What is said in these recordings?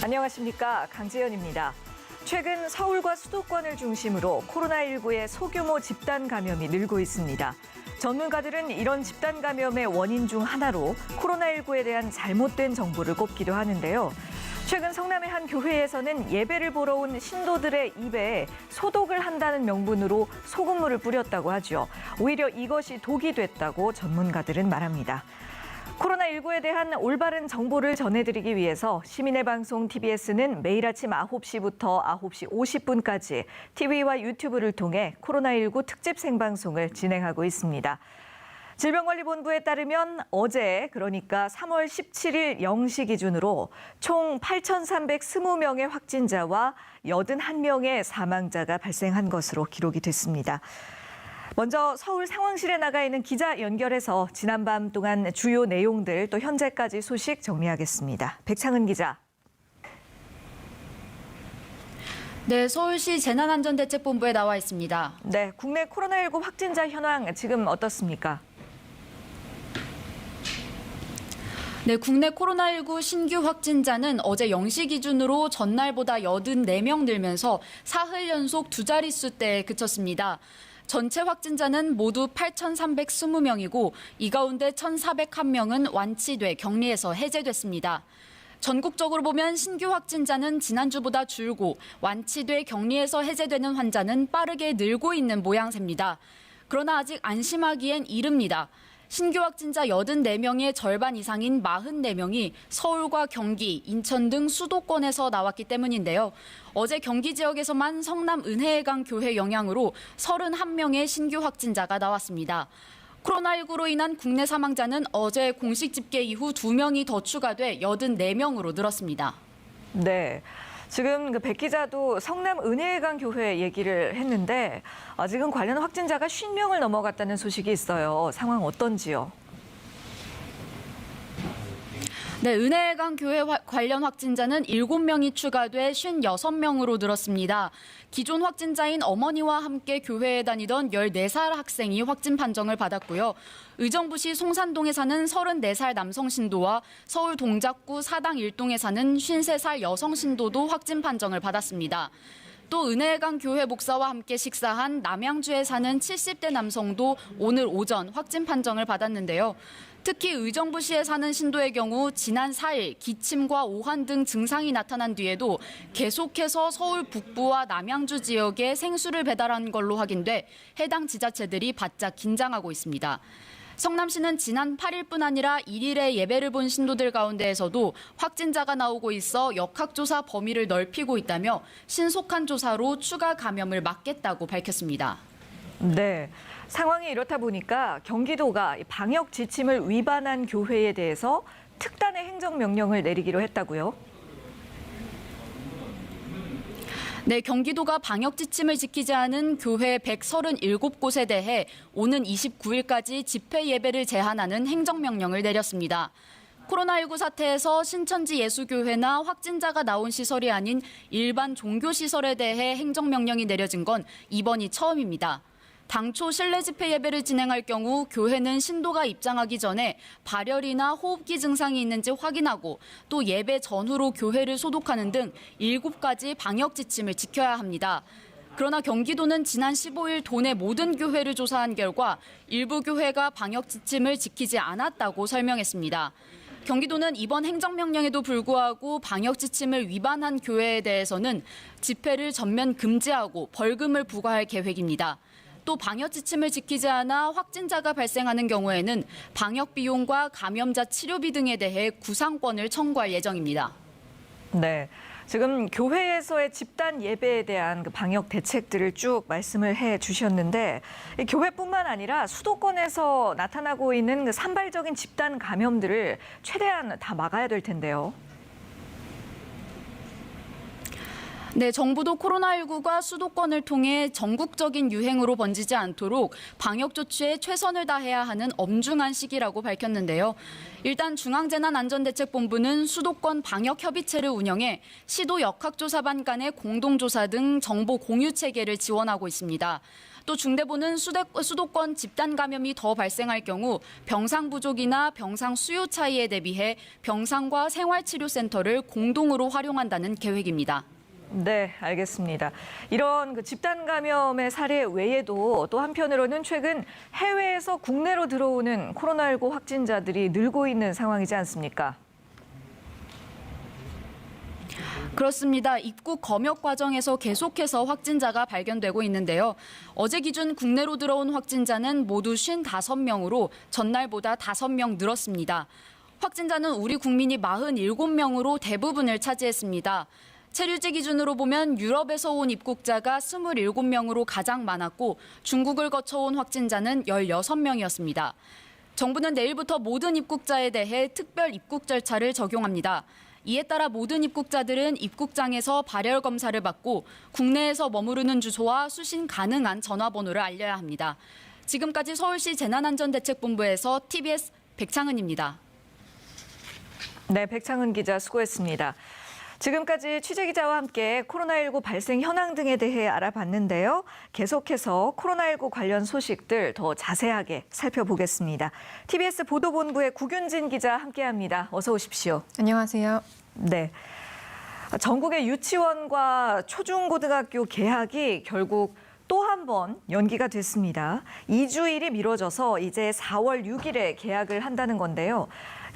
안녕하십니까. 강지연입니다. 최근 서울과 수도권을 중심으로 코로나19의 소규모 집단 감염이 늘고 있습니다. 전문가들은 이런 집단 감염의 원인 중 하나로 코로나19에 대한 잘못된 정보를 꼽기도 하는데요. 최근 성남의 한 교회에서는 예배를 보러 온 신도들의 입에 소독을 한다는 명분으로 소금물을 뿌렸다고 하죠. 오히려 이것이 독이 됐다고 전문가들은 말합니다. 코로나19에 대한 올바른 정보를 전해드리기 위해서 시민의 방송 TBS는 매일 아침 9시부터 9시 50분까지 TV와 유튜브를 통해 코로나19 특집 생방송을 진행하고 있습니다. 질병관리본부에 따르면 어제, 그러니까 3월 17일 0시 기준으로 총 8,320명의 확진자와 81명의 사망자가 발생한 것으로 기록이 됐습니다. 먼저 서울 상황실에 나가 있는 기자 연결해서 지난밤 동안 주요 내용들 또 현재까지 소식 정리하겠습니다. 백창은 기자. 네, 서울시 재난안전대책본부에 나와 있습니다. 네, 국내 코로나19 확진자 현황 지금 어떻습니까? 네, 국내 코로나19 신규 확진자는 어제 0시 기준으로 전날보다 84명 늘면서 사흘 연속 두 자릿수대에 그쳤습니다. 전체 확진자는 모두 8,320명이고 이 가운데 1,401명은 완치돼 격리에서 해제됐습니다. 전국적으로 보면 신규 확진자는 지난주보다 줄고 완치돼 격리에서 해제되는 환자는 빠르게 늘고 있는 모양새입니다. 그러나 아직 안심하기엔 이릅니다. 신규 확진자 84명의 절반 이상인 44명이 서울과 경기, 인천 등 수도권에서 나왔기 때문인데요. 어제 경기 지역에서만 성남 은혜의강 교회 영향으로 31명의 신규 확진자가 나왔습니다. 코로나19로 인한 국내 사망자는 어제 공식 집계 이후 2명이 더 추가돼 84명으로 늘었습니다. 네. 지금 백 기자도 성남 은혜의강 교회 얘기를 했는데 지금 관련 확진자가 50명을 넘어갔다는 소식이 있어요. 상황 어떤지요? 네, 은혜의강 교회 관련 확진자는 7명이 추가돼 56명으로 늘었습니다. 기존 확진자인 어머니와 함께 교회에 다니던 14살 학생이 확진 판정을 받았고요. 의정부시 송산동에 사는 34살 남성 신도와 서울 동작구 사당 1동에 사는 53살 여성 신도도 확진 판정을 받았습니다. 또 은혜의강 교회 목사와 함께 식사한 남양주에 사는 70대 남성도 오늘 오전 확진 판정을 받았는데요. 특히 의정부시에 사는 신도의 경우 지난 4일 기침과 오한 등 증상이 나타난 뒤에도 계속해서 서울 북부와 남양주 지역에 생수를 배달한 걸로 확인돼 해당 지자체들이 바짝 긴장하고 있습니다. 성남시는 지난 8일뿐 아니라 1일에 예배를 본 신도들 가운데에서도 확진자가 나오고 있어 역학조사 범위를 넓히고 있다며 신속한 조사로 추가 감염을 막겠다고 밝혔습니다. 네, 상황이 이렇다 보니까 경기도가 방역 지침을 위반한 교회에 대해서 특단의 행정명령을 내리기로 했다고요? 네, 경기도가 방역 지침을 지키지 않은 교회 137곳에 대해 오는 29일까지 집회 예배를 제한하는 행정명령을 내렸습니다. 코로나19 사태에서 신천지 예수교회나 확진자가 나온 시설이 아닌 일반 종교시설에 대해 행정명령이 내려진 건 이번이 처음입니다. 당초 실내 집회 예배를 진행할 경우 교회는 신도가 입장하기 전에 발열이나 호흡기 증상이 있는지 확인하고 또 예배 전후로 교회를 소독하는 등 7가지 방역 지침을 지켜야 합니다. 그러나 경기도는 지난 15일 도내 모든 교회를 조사한 결과 일부 교회가 방역 지침을 지키지 않았다고 설명했습니다. 경기도는 이번 행정명령에도 불구하고 방역 지침을 위반한 교회에 대해서는 집회를 전면 금지하고 벌금을 부과할 계획입니다. 또 방역 지침을 지키지 않아 확진자가 발생하는 경우에는 방역 비용과 감염자 치료비 등에 대해 구상권을 청구할 예정입니다. 네, 지금 교회에서의 집단 예배에 대한 방역 대책들을 쭉 말씀을 해 주셨는데 교회뿐만 아니라 수도권에서 나타나고 있는 산발적인 집단 감염들을 최대한 다 막아야 될 텐데요. 네, 정부도 코로나19가 수도권을 통해 전국적인 유행으로 번지지 않도록 방역 조치에 최선을 다해야 하는 엄중한 시기라고 밝혔는데요. 일단 중앙재난안전대책본부는 수도권 방역협의체를 운영해 시도 역학조사반 간의 공동조사 등 정보 공유 체계를 지원하고 있습니다. 또 중대본은 수도권 집단 감염이 더 발생할 경우 병상 부족이나 병상 수요 차이에 대비해 병상과 생활치료센터를 공동으로 활용한다는 계획입니다. 네, 알겠습니다. 이런 집단 감염의 사례 외에도 또 한편으로는 최근 해외에서 국내로 들어오는 코로나19 확진자들이 늘고 있는 상황이지 않습니까? 그렇습니다. 입국 검역 과정에서 계속해서 확진자가 발견되고 있는데요. 어제 기준 국내로 들어온 확진자는 모두 55명으로 전날보다 5명 늘었습니다. 확진자는 우리 국민이 47명으로 대부분을 차지했습니다. 체류지 기준으로 보면 유럽에서 온 입국자가 27명으로 가장 많았고 중국을 거쳐온 확진자는 16명이었습니다. 정부는 내일부터 모든 입국자에 대해 특별 입국 절차를 적용합니다. 이에 따라 모든 입국자들은 입국장에서 발열 검사를 받고 국내에서 머무르는 주소와 수신 가능한 전화번호를 알려야 합니다. 지금까지 서울시 재난안전대책본부에서 TBS 백창은입니다. 네, 백창은 기자 수고했습니다. 지금까지 취재기자와 함께 코로나19 발생 현황 등에 대해 알아봤는데요. 계속해서 코로나19 관련 소식들 더 자세하게 살펴보겠습니다. TBS 보도본부의 구균진 기자 함께합니다. 어서 오십시오. 안녕하세요. 네, 전국의 유치원과 초중고등학교 개학이 결국 또 한 번 연기가 됐습니다. 2주일이 미뤄져서 이제 4월 6일에 개학을 한다는 건데요.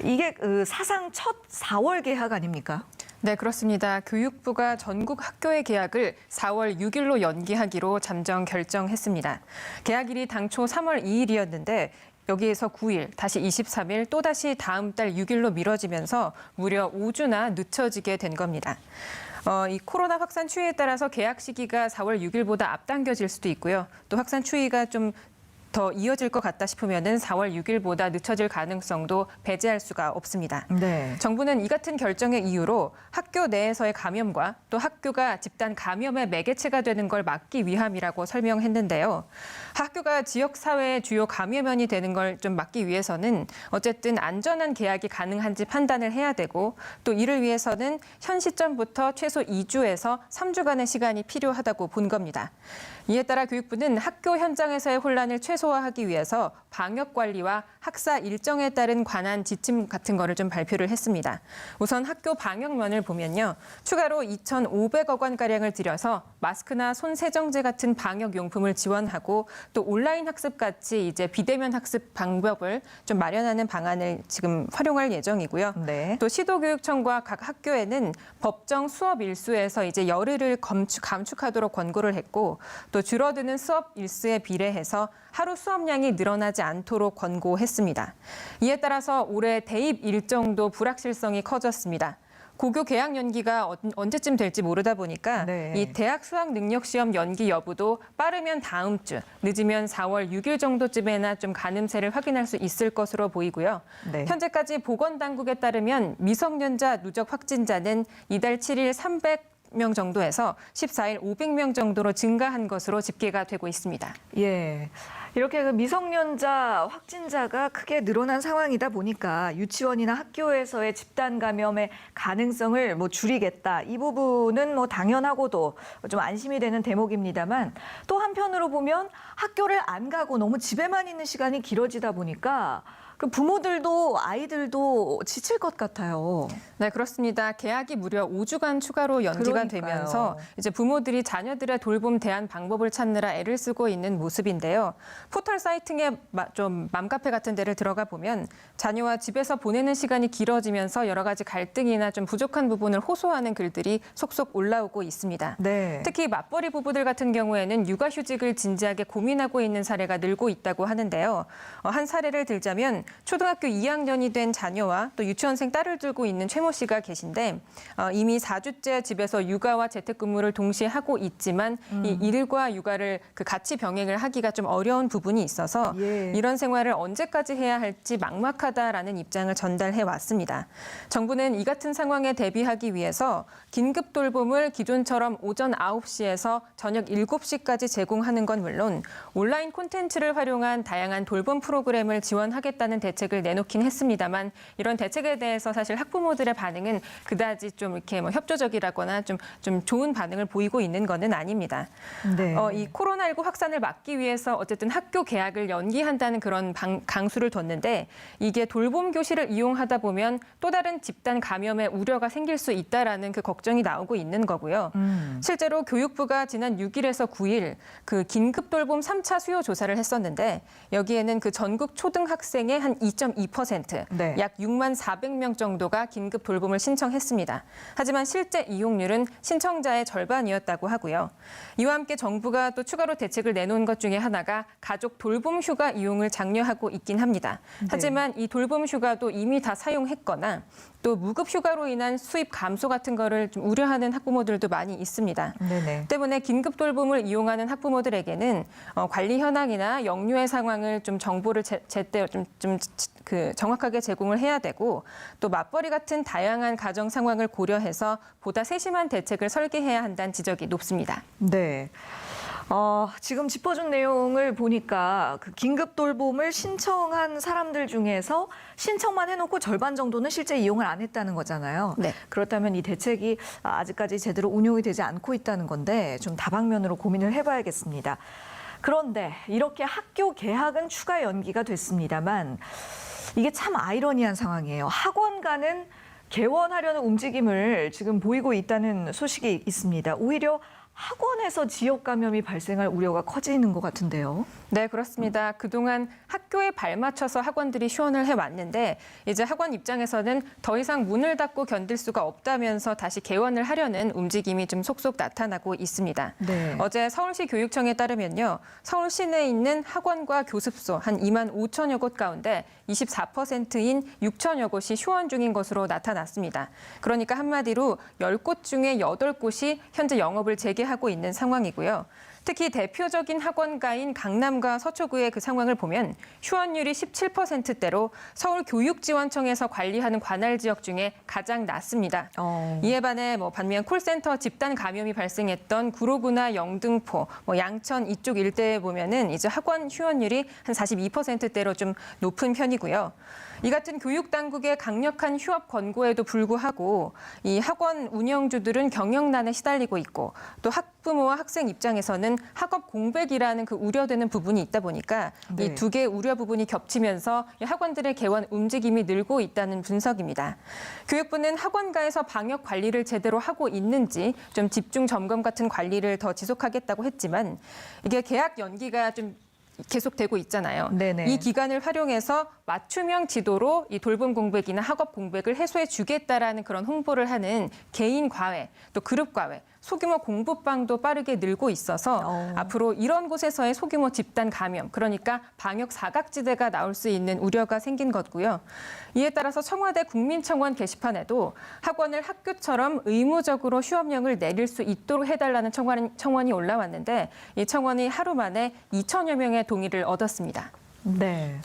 이게 사상 첫 4월 개학 아닙니까? 네, 그렇습니다. 교육부가 전국 학교의 개학을 4월 6일로 연기하기로 잠정 결정했습니다. 개학일이 당초 3월 2일이었는데 여기에서 9일, 다시 23일, 또다시 다음 달 6일로 미뤄지면서 무려 5주나 늦춰지게 된 겁니다. 이 코로나 확산 추이에 따라서 개학 시기가 4월 6일보다 앞당겨질 수도 있고요. 또 확산 추이가 좀 더 이어질 것 같다 싶으면은 4월 6일보다 늦춰질 가능성도 배제할 수가 없습니다. 네. 정부는 이 같은 결정의 이유로 학교 내에서의 감염과 또 학교가 집단 감염의 매개체가 되는 걸 막기 위함이라고 설명했는데요. 학교가 지역 사회의 주요 감염원이 되는 걸 좀 막기 위해서는 어쨌든 안전한 개학이 가능한지 판단을 해야 되고 또 이를 위해서는 현 시점부터 최소 2주에서 3주간의 시간이 필요하다고 본 겁니다. 이에 따라 교육부는 학교 현장에서의 혼란을 최소화하기 위해서 방역 관리와 학사 일정에 따른 관한 지침 같은 거를 좀 발표를 했습니다. 우선 학교 방역면을 보면요. 추가로 2,500억 원가량을 들여서 마스크나 손 세정제 같은 방역 용품을 지원하고 또 온라인 학습 같이 이제 비대면 학습 방법을 좀 마련하는 방안을 지금 활용할 예정이고요. 네. 또 시도교육청과 각 학교에는 법정 수업 일수에서 이제 열흘을 감축하도록 권고를 했고 또 줄어드는 수업 일수에 비례해서 하루 수업량이 늘어나지 않도록 권고했습니다. 이에 따라서 올해 대입 일정도 불확실성이 커졌습니다. 고교 개학 연기가 언제쯤 될지 모르다 보니까 네. 이 대학 수학 능력 시험 연기 여부도 빠르면 다음 주, 늦으면 4월 6일 정도쯤에나 좀 가늠세를 확인할 수 있을 것으로 보이고요. 네. 현재까지 보건당국에 따르면 미성년자 누적 확진자는 이달 7일 300명 정도에서 14일 500명 정도로 증가한 것으로 집계가 되고 있습니다. 예. 이렇게 미성년자 확진자가 크게 늘어난 상황이다 보니까 유치원이나 학교에서의 집단 감염의 가능성을 줄이겠다. 이 부분은 당연하고도 좀 안심이 되는 대목입니다만 또 한편으로 보면 학교를 안 가고 너무 집에만 있는 시간이 길어지다 보니까 그 부모들도 아이들도 지칠 것 같아요. 네, 그렇습니다. 개학이 무려 5주간 추가로 연기가 그러니까요. 되면서 이제 부모들이 자녀들의 돌봄 대안 방법을 찾느라 애를 쓰고 있는 모습인데요. 포털 사이트에 좀 맘카페 같은 데를 들어가 보면 자녀와 집에서 보내는 시간이 길어지면서 여러 가지 갈등이나 좀 부족한 부분을 호소하는 글들이 속속 올라오고 있습니다. 네. 특히 맞벌이 부부들 같은 경우에는 육아휴직을 진지하게 고민하고 있는 사례가 늘고 있다고 하는데요. 한 사례를 들자면 초등학교 2학년이 된 자녀와 또 유치원생 딸을 두고 있는 최모 씨가 계신데 이미 4주째 집에서 육아와 재택근무를 동시에 하고 있지만 이 일과 육아를 같이 병행을 하기가 좀 어려운 부분이 있어서 예. 이런 생활을 언제까지 해야 할지 막막하다라는 입장을 전달해 왔습니다. 정부는 이 같은 상황에 대비하기 위해서 긴급 돌봄을 기존처럼 오전 9시에서 저녁 7시까지 제공하는 건 물론 온라인 콘텐츠를 활용한 다양한 돌봄 프로그램을 지원하겠다는 대책을 내놓긴 했습니다만 이런 대책에 대해서 사실 학부모들의 반응은 그다지 좀 이렇게 뭐 협조적이라거나 좀 좋은 반응을 보이고 있는 것은 아닙니다. 네. 이 코로나19 확산을 막기 위해서 어쨌든 학교 개학을 연기한다는 그런 강수를 뒀는데 이게 돌봄 교실을 이용하다 보면 또 다른 집단 감염의 우려가 생길 수 있다라는 그 걱정이 나오고 있는 거고요. 실제로 교육부가 지난 6일에서 9일 그 긴급 돌봄 3차 수요 조사를 했었는데 여기에는 그 전국 초등학생의 한 2.2%, 네. 약 6만 400명 정도가 긴급 돌봄을 신청했습니다. 하지만 실제 이용률은 신청자의 절반이었다고 하고요. 이와 함께 정부가 또 추가로 대책을 내놓은 것 중에 하나가 가족 돌봄 휴가 이용을 장려하고 있긴 합니다. 하지만 이 돌봄 휴가도 이미 다 사용했거나 또 무급 휴가로 인한 수입 감소 같은 거를 좀 우려하는 학부모들도 많이 있습니다. 네네. 때문에 긴급 돌봄을 이용하는 학부모들에게는 관리 현황이나 영유의 상황을 좀 정보를 제때 그 정확하게 제공을 해야 되고 또 맞벌이 같은 다양한 가정 상황을 고려해서 보다 세심한 대책을 설계해야 한다는 지적이 높습니다. 네. 지금 짚어준 내용을 보니까 그 긴급 돌봄을 신청한 사람들 중에서 신청만 해놓고 절반 정도는 실제 이용을 안 했다는 거잖아요. 네. 그렇다면 이 대책이 아직까지 제대로 운용이 되지 않고 있다는 건데 좀 다방면으로 고민을 해봐야겠습니다. 그런데 이렇게 학교 개학은 추가 연기가 됐습니다만 이게 참 아이러니한 상황이에요. 학원가는 개원하려는 움직임을 지금 보이고 있다는 소식이 있습니다. 오히려 학원에서 지역 감염이 발생할 우려가 커지는 것 같은데요. 네, 그렇습니다. 그동안 학교에 발맞춰서 학원들이 휴원을 해왔는데 이제 학원 입장에서는 더 이상 문을 닫고 견딜 수가 없다면서 다시 개원을 하려는 움직임이 좀 속속 나타나고 있습니다. 네. 어제 서울시 교육청에 따르면요. 서울 시내에 있는 학원과 교습소 한 2만 5천여 곳 가운데 24%인 6천여 곳이 휴원 중인 것으로 나타났습니다. 그러니까 한마디로 10곳 중에 8곳이 현재 영업을 재개하고 있는 상황이고요. 특히 대표적인 학원가인 강남과 서초구의 그 상황을 보면 휴원율이 17%대로 서울교육지원청에서 관리하는 관할 지역 중에 가장 낮습니다. 이에 반해 반면 콜센터 집단 감염이 발생했던 구로구나 영등포, 양천 이쪽 일대에 보면은 이제 학원 휴원율이 한 42%대로 좀 높은 편이고요. 이 같은 교육 당국의 강력한 휴업 권고에도 불구하고 이 학원 운영주들은 경영난에 시달리고 있고 또 학부모와 학생 입장에서는 학업 공백이라는 그 우려되는 부분이 있다 보니까 네. 이 두 개의 우려 부분이 겹치면서 이 학원들의 개원 움직임이 늘고 있다는 분석입니다. 교육부는 학원가에서 방역 관리를 제대로 하고 있는지 좀 집중 점검 같은 관리를 더 지속하겠다고 했지만 이게 개학 연기가 좀 계속되고 있잖아요. 네네. 이 기간을 활용해서 맞춤형 지도로 이 돌봄 공백이나 학업 공백을 해소해 주겠다라는 그런 홍보를 하는 개인 과외, 또 그룹 과외, 소규모 공부방도 빠르게 늘고 있어서 앞으로 이런 곳에서의 소규모 집단 감염, 그러니까 방역 사각지대가 나올 수 있는 우려가 생긴 거고요. 이에 따라서 청와대 국민청원 게시판에도 학원을 학교처럼 의무적으로 휴업령을 내릴 수 있도록 해달라는 청원이 올라왔는데 이 청원이 하루 만에 2천여 명의 동의를 얻었습니다. 네.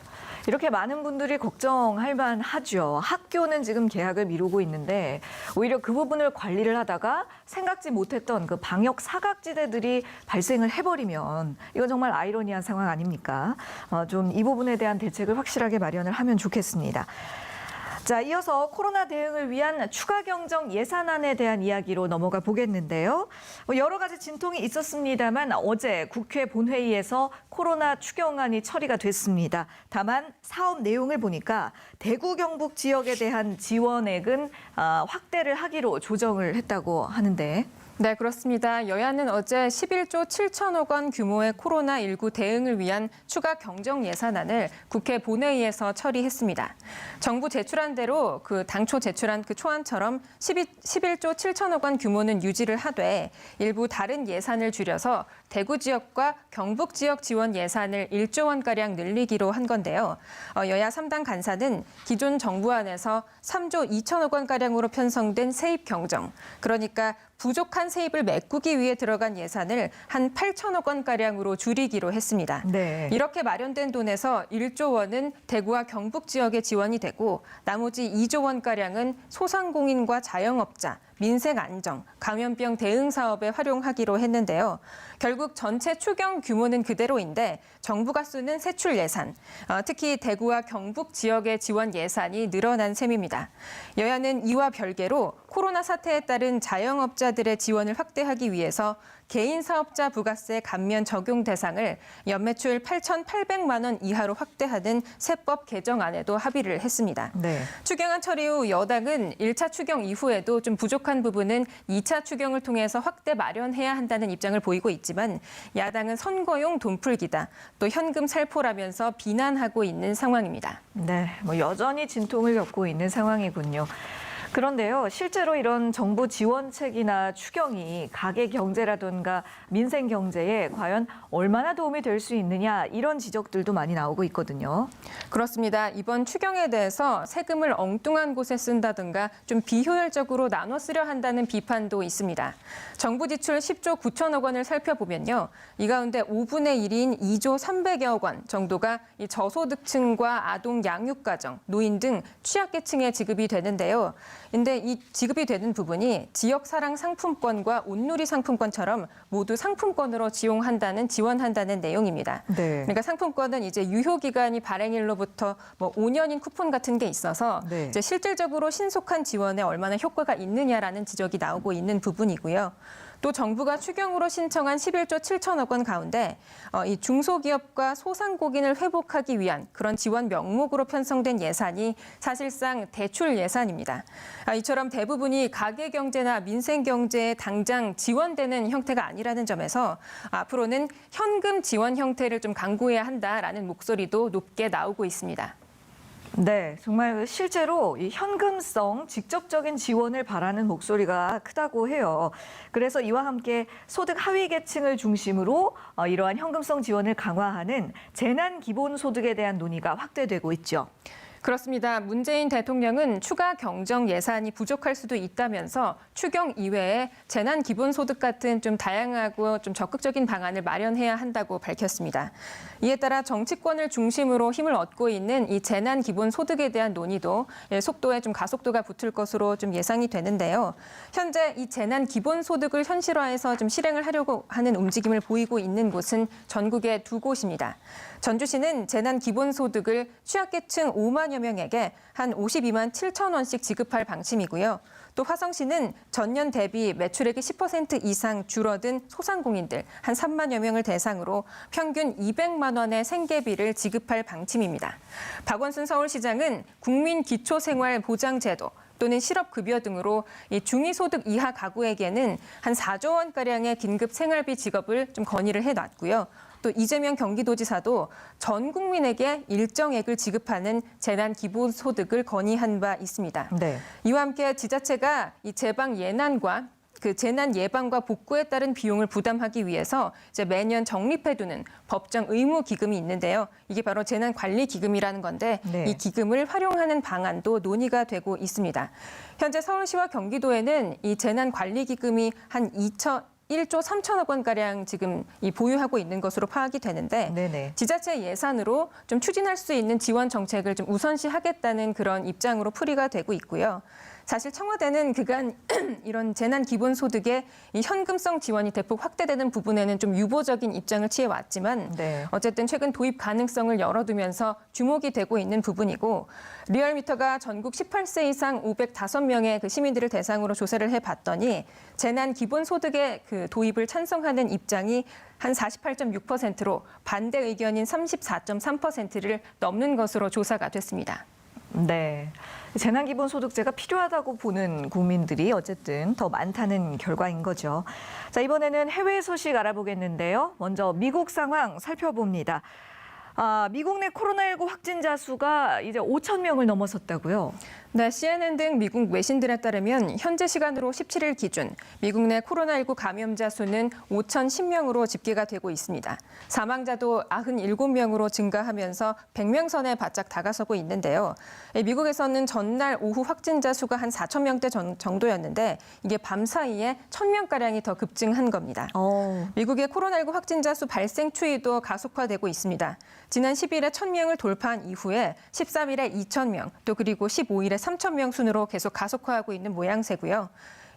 이렇게 많은 분들이 걱정할 만하죠. 학교는 지금 개학을 미루고 있는데 오히려 그 부분을 관리를 하다가 생각지 못했던 그 방역 사각지대들이 발생을 해버리면 이건 정말 아이러니한 상황 아닙니까? 좀 이 부분에 대한 대책을 확실하게 마련을 하면 좋겠습니다. 자, 이어서 코로나 대응을 위한 추가 경정 예산안에 대한 이야기로 넘어가 보겠는데요. 여러 가지 진통이 있었습니다만 어제 국회 본회의에서 코로나 추경안이 처리가 됐습니다. 다만 사업 내용을 보니까 대구 경북 지역에 대한 지원액은 확대를 하기로 조정을 했다고 하는데. 네, 그렇습니다. 여야는 어제 11조 7천억 원 규모의 코로나19 대응을 위한 추가 경정 예산안을 국회 본회의에서 처리했습니다. 정부 제출한 대로 당초 제출한 그 초안처럼 11조 7천억 원 규모는 유지를 하되 일부 다른 예산을 줄여서 대구 지역과 경북 지역 지원 예산을 1조 원가량 늘리기로 한 건데요. 여야 3당 간사는 기존 정부안에서 3조 2천억 원가량으로 편성된 세입 경정, 그러니까 부족한 세입을 메꾸기 위해 들어간 예산을 한 8천억 원가량으로 줄이기로 했습니다. 네. 이렇게 마련된 돈에서 1조 원은 대구와 경북 지역에 지원이 되고 나머지 2조 원가량은 소상공인과 자영업자, 민생 안정, 감염병 대응 사업에 활용하기로 했는데요. 결국 전체 추경 규모는 그대로인데 정부가 쓰는 세출 예산, 특히 대구와 경북 지역의 지원 예산이 늘어난 셈입니다. 여야는 이와 별개로 코로나 사태에 따른 자영업자들의 지원을 확대하기 위해서 개인 사업자 부가세 감면 적용 대상을 연매출 8,800만 원 이하로 확대하는 세법 개정안에도 합의를 했습니다. 네. 추경안 처리 후 여당은 1차 추경 이후에도 좀 부족한 부분은 2차 추경을 통해서 확대 마련해야 한다는 입장을 보이고 있지만 야당은 선거용 돈풀기다, 또 현금 살포라면서 비난하고 있는 상황입니다. 네, 여전히 진통을 겪고 있는 상황이군요. 그런데요, 실제로 이런 정부 지원책이나 추경이 가계 경제라든가 민생 경제에 과연 얼마나 도움이 될 수 있느냐, 이런 지적들도 많이 나오고 있거든요. 그렇습니다. 이번 추경에 대해서 세금을 엉뚱한 곳에 쓴다든가 좀 비효율적으로 나눠 쓰려 한다는 비판도 있습니다. 정부 지출 10조 9천억 원을 살펴보면요. 이 가운데 5분의 1인 2조 300여억 원 정도가 이 저소득층과 아동 양육가정, 노인 등 취약계층에 지급이 되는데요. 근데 이 지급이 되는 부분이 지역사랑 상품권과 온누리 상품권처럼 모두 상품권으로 지원한다는 내용입니다. 네. 그러니까 상품권은 이제 유효기간이 발행일로부터 5년인 쿠폰 같은 게 있어서 네. 이제 실질적으로 신속한 지원에 얼마나 효과가 있느냐라는 지적이 나오고 있는 부분이고요. 또 정부가 추경으로 신청한 11조 7천억 원 가운데 이 중소기업과 소상공인을 회복하기 위한 그런 지원 명목으로 편성된 예산이 사실상 대출 예산입니다. 이처럼 대부분이 가계경제나 민생경제에 당장 지원되는 형태가 아니라는 점에서 앞으로는 현금 지원 형태를 좀 강구해야 한다라는 목소리도 높게 나오고 있습니다. 네, 정말 실제로 이 현금성 직접적인 지원을 바라는 목소리가 크다고 해요. 그래서 이와 함께 소득 하위 계층을 중심으로 이러한 현금성 지원을 강화하는 재난기본소득에 대한 논의가 확대되고 있죠. 그렇습니다. 문재인 대통령은 추가 경정 예산이 부족할 수도 있다면서 추경 이외에 재난 기본소득 같은 좀 다양하고 좀 적극적인 방안을 마련해야 한다고 밝혔습니다. 이에 따라 정치권을 중심으로 힘을 얻고 있는 이 재난 기본소득에 대한 논의도 속도에 좀 가속도가 붙을 것으로 좀 예상이 되는데요. 현재 이 재난 기본소득을 현실화해서 좀 실행을 하려고 하는 움직임을 보이고 있는 곳은 전국에 2곳입니다. 전주시는 재난 기본소득을 취약계층 5만여 명에게 한 52만 7천 원씩 지급할 방침이고요. 또 화성시는 전년 대비 매출액이 10% 이상 줄어든 소상공인들 한 3만여 명을 대상으로 평균 200만 원의 생계비를 지급할 방침입니다. 박원순 서울시장은 국민기초생활보장제도 또는 실업급여 등으로 이 중위소득 이하 가구에게는 한 4조 원가량의 긴급 생활비 지급을 좀 건의를 해놨고요. 또 이재명 경기도지사도 전 국민에게 일정액을 지급하는 재난 기본소득을 건의한 바 있습니다. 네. 이와 함께 지자체가 이 재방 예난과 그 재난 예방과 복구에 따른 비용을 부담하기 위해서 이제 매년 적립해두는 법정 의무 기금이 있는데요. 이게 바로 재난관리기금이라는 건데 네. 이 기금을 활용하는 방안도 논의가 되고 있습니다. 현재 서울시와 경기도에는 이 재난관리기금이 한 1조 3천억 원가량 지금 보유하고 있는 것으로 파악이 되는데 네네. 지자체 예산으로 좀 추진할 수 있는 지원 정책을 좀 우선시하겠다는 그런 입장으로 풀이가 되고 있고요. 사실 청와대는 그간 이런 재난 기본소득의 이 현금성 지원이 대폭 확대되는 부분에는 좀 유보적인 입장을 취해왔지만 네. 어쨌든 최근 도입 가능성을 열어두면서 주목이 되고 있는 부분이고 리얼미터가 전국 18세 이상 505명의 그 시민들을 대상으로 조사를 해봤더니 재난 기본소득의 그 도입을 찬성하는 입장이 한 48.6%로 반대 의견인 34.3%를 넘는 것으로 조사가 됐습니다. 네. 재난기본소득제가 필요하다고 보는 국민들이 어쨌든 더 많다는 결과인 거죠. 자, 이번에는 해외 소식 알아보겠는데요. 먼저 미국 상황 살펴봅니다. 미국 내 코로나19 확진자 수가 이제 5천 명을 넘어섰다고요? 네, CNN 등 미국 외신들에 따르면 현재 시간으로 17일 기준 미국 내 코로나19 감염자 수는 5,010명으로 집계가 되고 있습니다. 사망자도 97명으로 증가하면서 100명 선에 바짝 다가서고 있는데요. 미국에서는 전날 오후 확진자 수가 한 4,000명대 정도였는데 이게 밤 사이에 1,000명가량이 더 급증한 겁니다. 미국의 코로나19 확진자 수 발생 추이도 가속화되고 있습니다. 지난 10일에 1,000명을 돌파한 이후에 13일에 2,000명, 또 그리고 15일에 3,000명 순으로 계속 가속화하고 있는 모양새고요.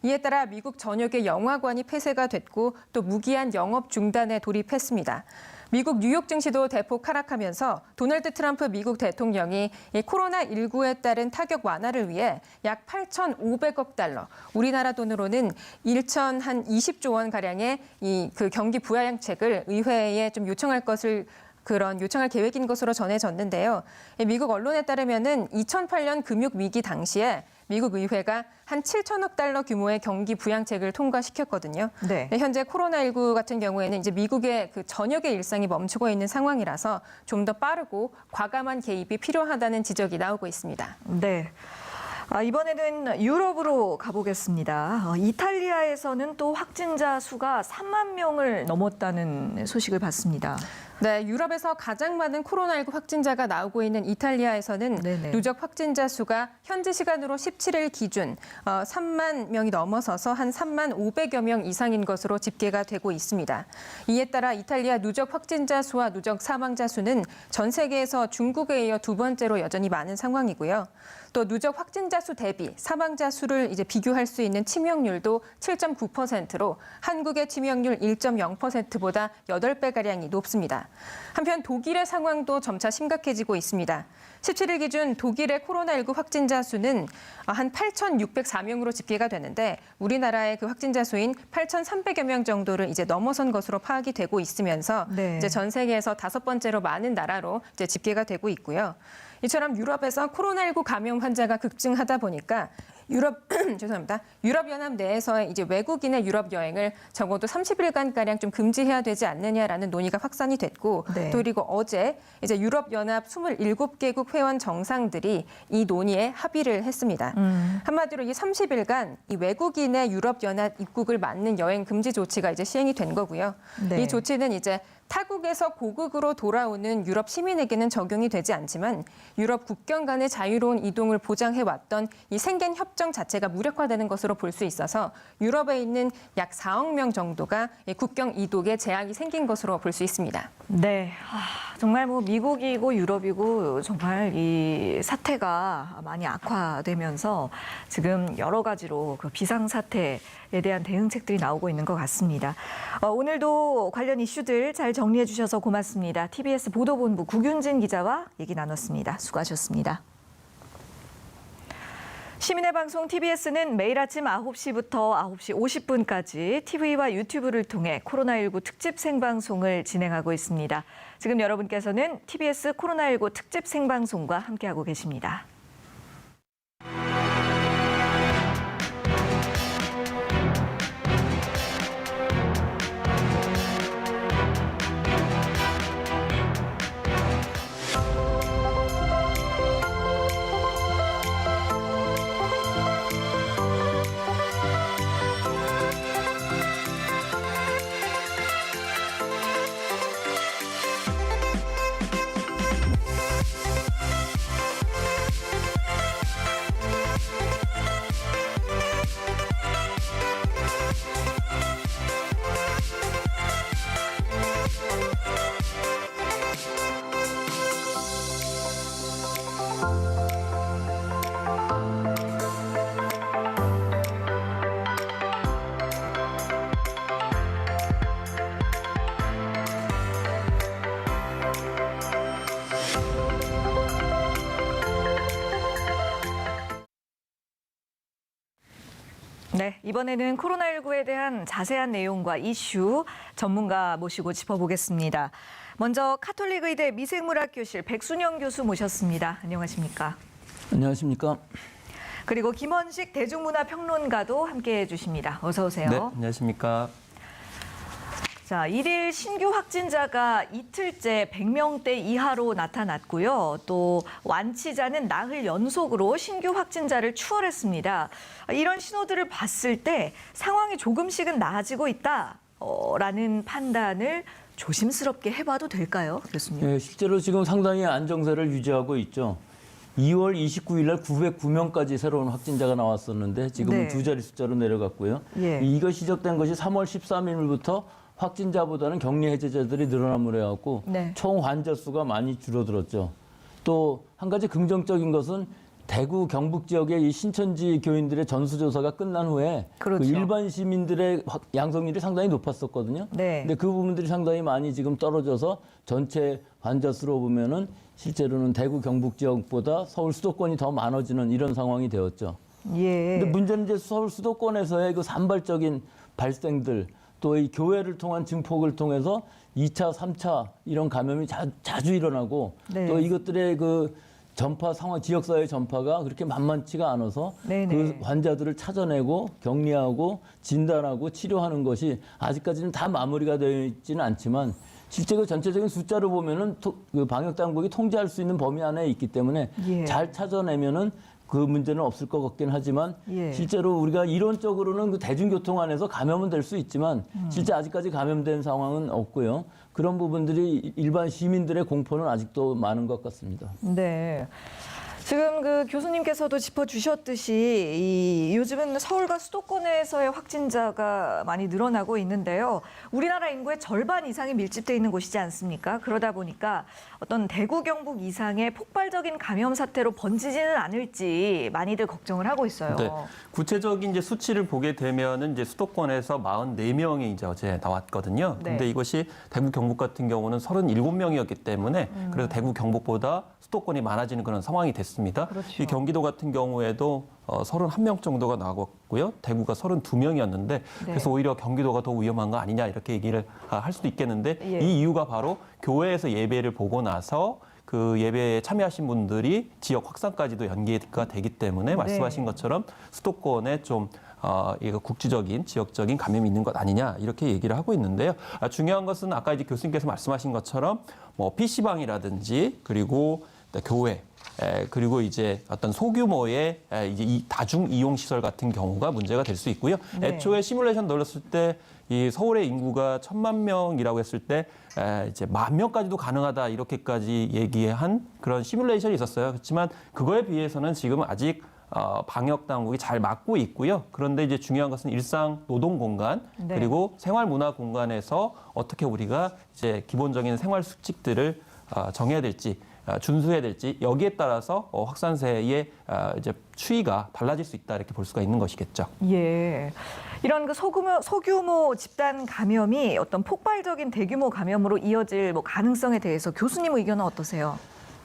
이에 따라 미국 전역의 영화관이 폐쇄가 됐고 또 무기한 영업 중단에 돌입했습니다. 미국 뉴욕 증시도 대폭 하락하면서 도널드 트럼프 미국 대통령이 이 코로나19에 따른 타격 완화를 위해 약 8,500억 달러, 우리나라 돈으로는 1,020조 원 가량의 그 경기 부양책을 의회에 좀 요청할 계획인 것으로 전해졌는데요. 미국 언론에 따르면은 2008년 금융 위기 당시에 미국 의회가 한 7천억 달러 규모의 경기 부양책을 통과시켰거든요. 네. 현재 코로나19 같은 경우에는 이제 미국의 그 전역의 일상이 멈추고 있는 상황이라서 좀 더 빠르고 과감한 개입이 필요하다는 지적이 나오고 있습니다. 네. 이번에는 유럽으로 가보겠습니다. 이탈리아에서는 또 확진자 수가 3만 명을 넘었다는 소식을 봤습니다. 네, 유럽에서 가장 많은 코로나19 확진자가 나오고 있는 이탈리아에서는 네네. 누적 확진자 수가 현지 시간으로 17일 기준 3만 명이 넘어서서 한 3만 500여 명 이상인 것으로 집계가 되고 있습니다. 이에 따라 이탈리아 누적 확진자 수와 누적 사망자 수는 전 세계에서 중국에 이어 두 번째로 여전히 많은 상황이고요. 또 누적 확진자 수 대비 사망자 수를 이제 비교할 수 있는 치명률도 7.9%로 한국의 치명률 1.0%보다 8배가량이 높습니다. 한편 독일의 상황도 점차 심각해지고 있습니다. 17일 기준 독일의 코로나19 확진자 수는 한 8,604명으로 집계가 되는데 우리나라의 그 확진자 수인 8,300여 명 정도를 이제 넘어선 것으로 파악이 되고 있으면서 네. 이제 전 세계에서 5번째로 많은 나라로 이제 집계가 되고 있고요. 이처럼 유럽에서 코로나19 감염 환자가 급증하다 보니까 유럽연합 내에서의 이제 외국인의 유럽 여행을 적어도 30일간 가량 좀 금지해야 되지 않느냐라는 논의가 확산이 됐고, 네. 또 그리고 어제 이제 유럽연합 27개국 회원 정상들이 이 논의에 합의를 했습니다. 한마디로 이 30일간 이 외국인의 유럽연합 입국을 막는 여행 금지 조치가 이제 시행이 된 거고요. 네. 이 조치는 이제 타국에서 고국으로 돌아오는 유럽 시민에게는 적용이 되지 않지만 유럽 국경 간의 자유로운 이동을 보장해왔던 이 생겐 협정 자체가 무력화되는 것으로 볼 수 있어서 유럽에 있는 약 4억 명 정도가 이 국경 이동에 제약이 생긴 것으로 볼 수 있습니다. 네, 정말 뭐 미국이고 유럽이고 정말 이 사태가 많이 악화되면서 지금 여러 가지로 그 비상사태에 대한 대응책들이 나오고 있는 것 같습니다. 오늘도 관련 이슈들 잘 정리해 주셔서 고맙습니다. TBS 보도본부 구균진 기자와 얘기 나눴습니다. 수고하셨습니다. 시민의 방송 TBS는 매일 아침 9시부터 9시 50분까지 TV와 유튜브를 통해 코로나19 특집 생방송을 진행하고 있습니다. 지금 여러분께서는 TBS 코로나19 특집 생방송과 함께하고 계십니다. 네, 이번에는 코로나19에 대한 자세한 내용과 이슈 전문가 모시고 짚어보겠습니다. 먼저 카톨릭 의대 미생물학 교실 백순영 교수 모셨습니다. 안녕하십니까? 안녕하십니까? 그리고 김원식 대중문화평론가도 함께해 주십니다. 어서 오세요. 네, 안녕하십니까? 자, 1일 신규 확진자가 이틀째 100명대 이하로 나타났고요. 또 완치자는 나흘 연속으로 신규 확진자를 추월했습니다. 이런 신호들을 봤을 때 상황이 조금씩은 나아지고 있다라는 판단을 조심스럽게 해봐도 될까요, 교수님? 네, 실제로 지금 상당히 안정세를 유지하고 있죠. 2월 29일 날 909명까지 새로운 확진자가 나왔었는데 지금은 네. 두 자리 숫자로 내려갔고요. 예. 이거 시작된 것이 3월 13일부터 확진자보다는 격리 해제자들이 늘어남으로 해갖고 네. 총 환자 수가 많이 줄어들었죠. 또 한 가지 긍정적인 것은 대구 경북 지역의 이 신천지 교인들의 전수조사가 끝난 후에 그렇죠. 그 일반 시민들의 양성률이 상당히 높았었거든요. 네. 근데 그 부분들이 상당히 많이 지금 떨어져서 전체 환자 수로 보면은 실제로는 대구 경북 지역보다 서울 수도권이 더 많아지는 이런 상황이 되었죠. 예. 근데 문제는 이제 서울 수도권에서의 그 산발적인 발생들 또 이 교회를 통한 증폭을 통해서 2차, 3차 이런 감염이 자주 일어나고 네. 또 이것들의 그 전파 상황, 지역사회 전파가 그렇게 만만치가 않아서 네네. 그 환자들을 찾아내고 격리하고 진단하고 치료하는 것이 아직까지는 다 마무리가 되어 있지는 않지만 실제 그 전체적인 숫자를 보면은 그 방역 당국이 통제할 수 있는 범위 안에 있기 때문에 예. 잘 찾아내면은 그 문제는 없을 것 같긴 하지만 예. 실제로 우리가 이론적으로는 그 대중교통 안에서 감염은 될 수 있지만 실제 아직까지 감염된 상황은 없고요. 그런 부분들이 일반 시민들의 공포는 아직도 많은 것 같습니다. 네. 지금 그 교수님께서도 짚어주셨듯이 요즘은 서울과 수도권에서의 확진자가 많이 늘어나고 있는데요. 우리나라 인구의 절반 이상이 밀집돼 있는 곳이지 않습니까? 그러다 보니까 어떤 대구, 경북 이상의 폭발적인 감염 사태로 번지지는 않을지 많이들 걱정을 하고 있어요. 네. 구체적인 이제 수치를 보게 되면은 이제 수도권에서 44명이 이제 어제 나왔거든요. 네. 근데 이것이 대구, 경북 같은 경우는 37명이었기 때문에 그래서 대구, 경북보다 수도권이 많아지는 그런 상황이 됐습니다. 그렇죠. 이 경기도 같은 경우에도 31명 정도가 나왔고요. 대구가 32명이었는데 그래서 오히려 경기도가 더 위험한 거 아니냐 이렇게 얘기를 할 수도 있겠는데 예. 이 이유가 바로 교회에서 예배를 보고 나서 그 예배에 참여하신 분들이 지역 확산까지도 연계가 되기 때문에 말씀하신 것처럼 수도권에 좀 이거 국지적인 지역적인 감염이 있는 것 아니냐 이렇게 얘기를 하고 있는데요. 중요한 것은 아까 이제 교수님께서 말씀하신 것처럼 뭐 PC방이라든지 그리고 교회 그리고 이제 어떤 소규모의 이제 이 다중 이용 시설 같은 경우가 문제가 될 수 있고요. 네. 애초에 시뮬레이션 넣었을 때 이 서울의 인구가 1,000만 명이라고 했을 때 이제 10,000명까지도 가능하다 이렇게까지 얘기한 그런 시뮬레이션이 있었어요. 그렇지만 그거에 비해서는 지금 아직 방역 당국이 잘 막고 있고요. 그런데 이제 중요한 것은 일상 노동 공간 네. 그리고 생활 문화 공간에서 어떻게 우리가 이제 기본적인 생활 수칙들을 정해야 될지 준수해야 될지 여기에 따라서 확산세의 이제 추이가 달라질 수 있다 이렇게 볼 수가 있는 것이겠죠. 예. 이런 그 소규모 집단 감염이 어떤 폭발적인 대규모 감염으로 이어질 뭐 가능성에 대해서 교수님 의견은 어떠세요?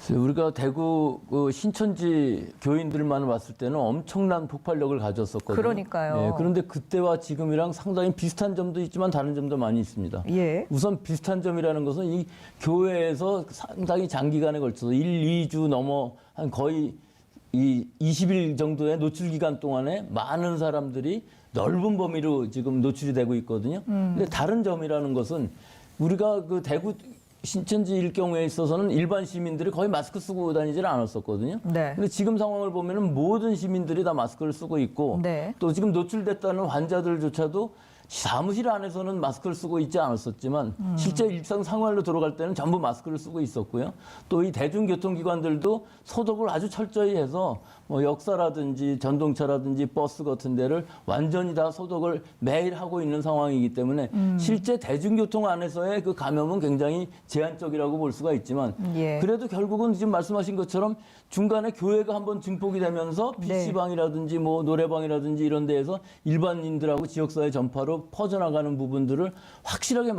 우리가 대구 그 신천지 교인들만 봤을 때는 엄청난 폭발력을 가졌었거든요. 그러니까요. 예, 그런데 그때와 지금이랑 상당히 비슷한 점도 있지만 다른 점도 많이 있습니다. 예. 우선 비슷한 점이라는 것은 이 교회에서 상당히 장기간에 걸쳐서 1, 2주 넘어 한 거의 이 20일 정도의 노출 기간 동안에 많은 사람들이 넓은 범위로 지금 노출이 되고 있거든요. 근데 다른 점이라는 것은 우리가 그 대구 신천지일 경우에 있어서는 일반 시민들이 거의 마스크 쓰고 다니질 않았었거든요. 네. 근데 지금 상황을 보면은 모든 시민들이 다 마스크를 쓰고 있고 네. 또 지금 노출됐다는 환자들조차도 사무실 안에서는 마스크를 쓰고 있지 않았었지만 실제 일상 생활로 들어갈 때는 전부 마스크를 쓰고 있었고요. 또 이 대중교통기관들도 소독을 아주 철저히 해서 뭐 역사라든지 전동차라든지 버스 같은 데를 완전히 다 소독을 매일 하고 있는 상황이기 때문에 실제 대중교통 안에서의 그 감염은 굉장히 제한적이라고 볼 수가 있지만 예. 그래도 결국은 지금 말씀하신 것처럼 중간에 교회가 한번 증폭이 되면서 네. PC방이라든지 뭐 노래방이라든지 이런 데에서 일반인들하고 지역사회 전파로 퍼져나가는 부분들을 확실하게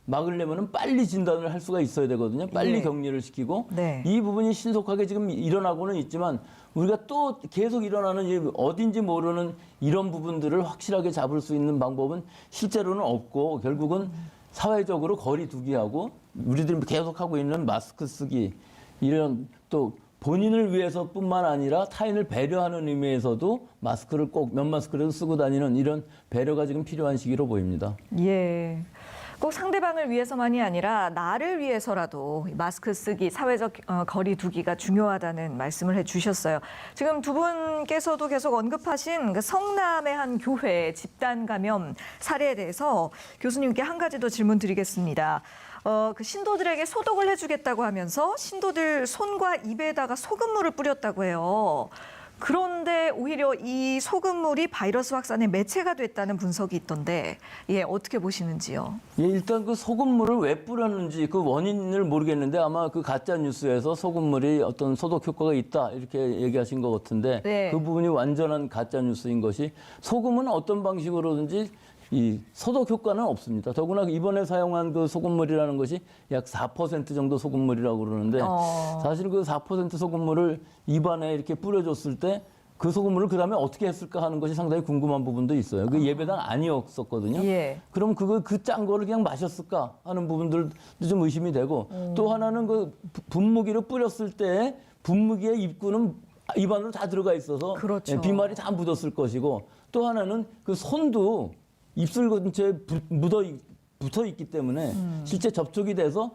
막으려면 빨리 진단을 할 수가 있어야 되거든요. 빨리 예. 격리를 시키고 네. 이 부분이 신속하게 지금 일어나고는 있지만 우리가 또 계속 일어나는 이 어딘지 모르는 이런 부분들을 확실하게 잡을 수 있는 방법은 실제로는 없고 결국은 사회적으로 거리 두기하고 우리들이 계속하고 있는 마스크 쓰기 이런 또 본인을 위해서뿐만 아니라 타인을 배려하는 의미에서도 마스크를 꼭 면 마스크라도 쓰고 다니는 이런 배려가 지금 필요한 시기로 보입니다. 예. 꼭 상대방을 위해서만이 아니라 나를 위해서라도 마스크 쓰기, 사회적 거리 두기가 중요하다는 말씀을 해주셨어요. 지금 두 분께서도 계속 언급하신 그 성남의 한 교회 집단 감염 사례에 대해서 교수님께 한 가지 더 질문 드리겠습니다. 그 신도들에게 소독을 해주겠다고 하면서 신도들 손과 입에다가 소금물을 뿌렸다고 해요. 그런데 오히려 이 소금물이 바이러스 확산의 매체가 됐다는 분석이 있던데, 예, 어떻게 보시는지요? 예, 일단 그 소금물을 왜 뿌렸는지 그 원인을 모르겠는데 아마 그 가짜 뉴스에서 소금물이 어떤 소독 효과가 있다 이렇게 얘기하신 것 같은데 네. 그 부분이 완전한 가짜 뉴스인 것이 소금은 어떤 방식으로든지 이 소독 효과는 없습니다. 더구나 이번에 사용한 그 소금물이라는 것이 약 4% 정도 소금물이라고 그러는데 사실 그 4% 소금물을 입안에 이렇게 뿌려줬을 때 그 소금물을 그다음에 어떻게 했을까 하는 것이 상당히 궁금한 부분도 있어요. 그 예배당 아니었었거든요. 예. 그럼 그 짠 거를 그냥 마셨을까 하는 부분들도 좀 의심이 되고 또 하나는 그 분무기를 뿌렸을 때 분무기의 입구는 입안으로 다 들어가 있어서 그렇죠. 비말이 다 묻었을 것이고 또 하나는 그 손도 입술 근처에 붙어 있기 때문에 실제 접촉이 돼서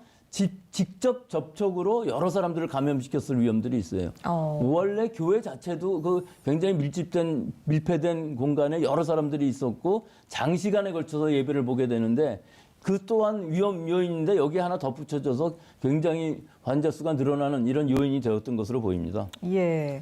직접 접촉으로 여러 사람들을 감염시켰을 위험들이 있어요. 원래 교회 자체도 그 굉장히 밀폐된 공간에 여러 사람들이 있었고 장시간에 걸쳐서 예배를 보게 되는데 그 또한 위험 요인인데 여기에 하나 덧붙여져서 굉장히 환자 수가 늘어나는 이런 요인이 되었던 것으로 보입니다. 예.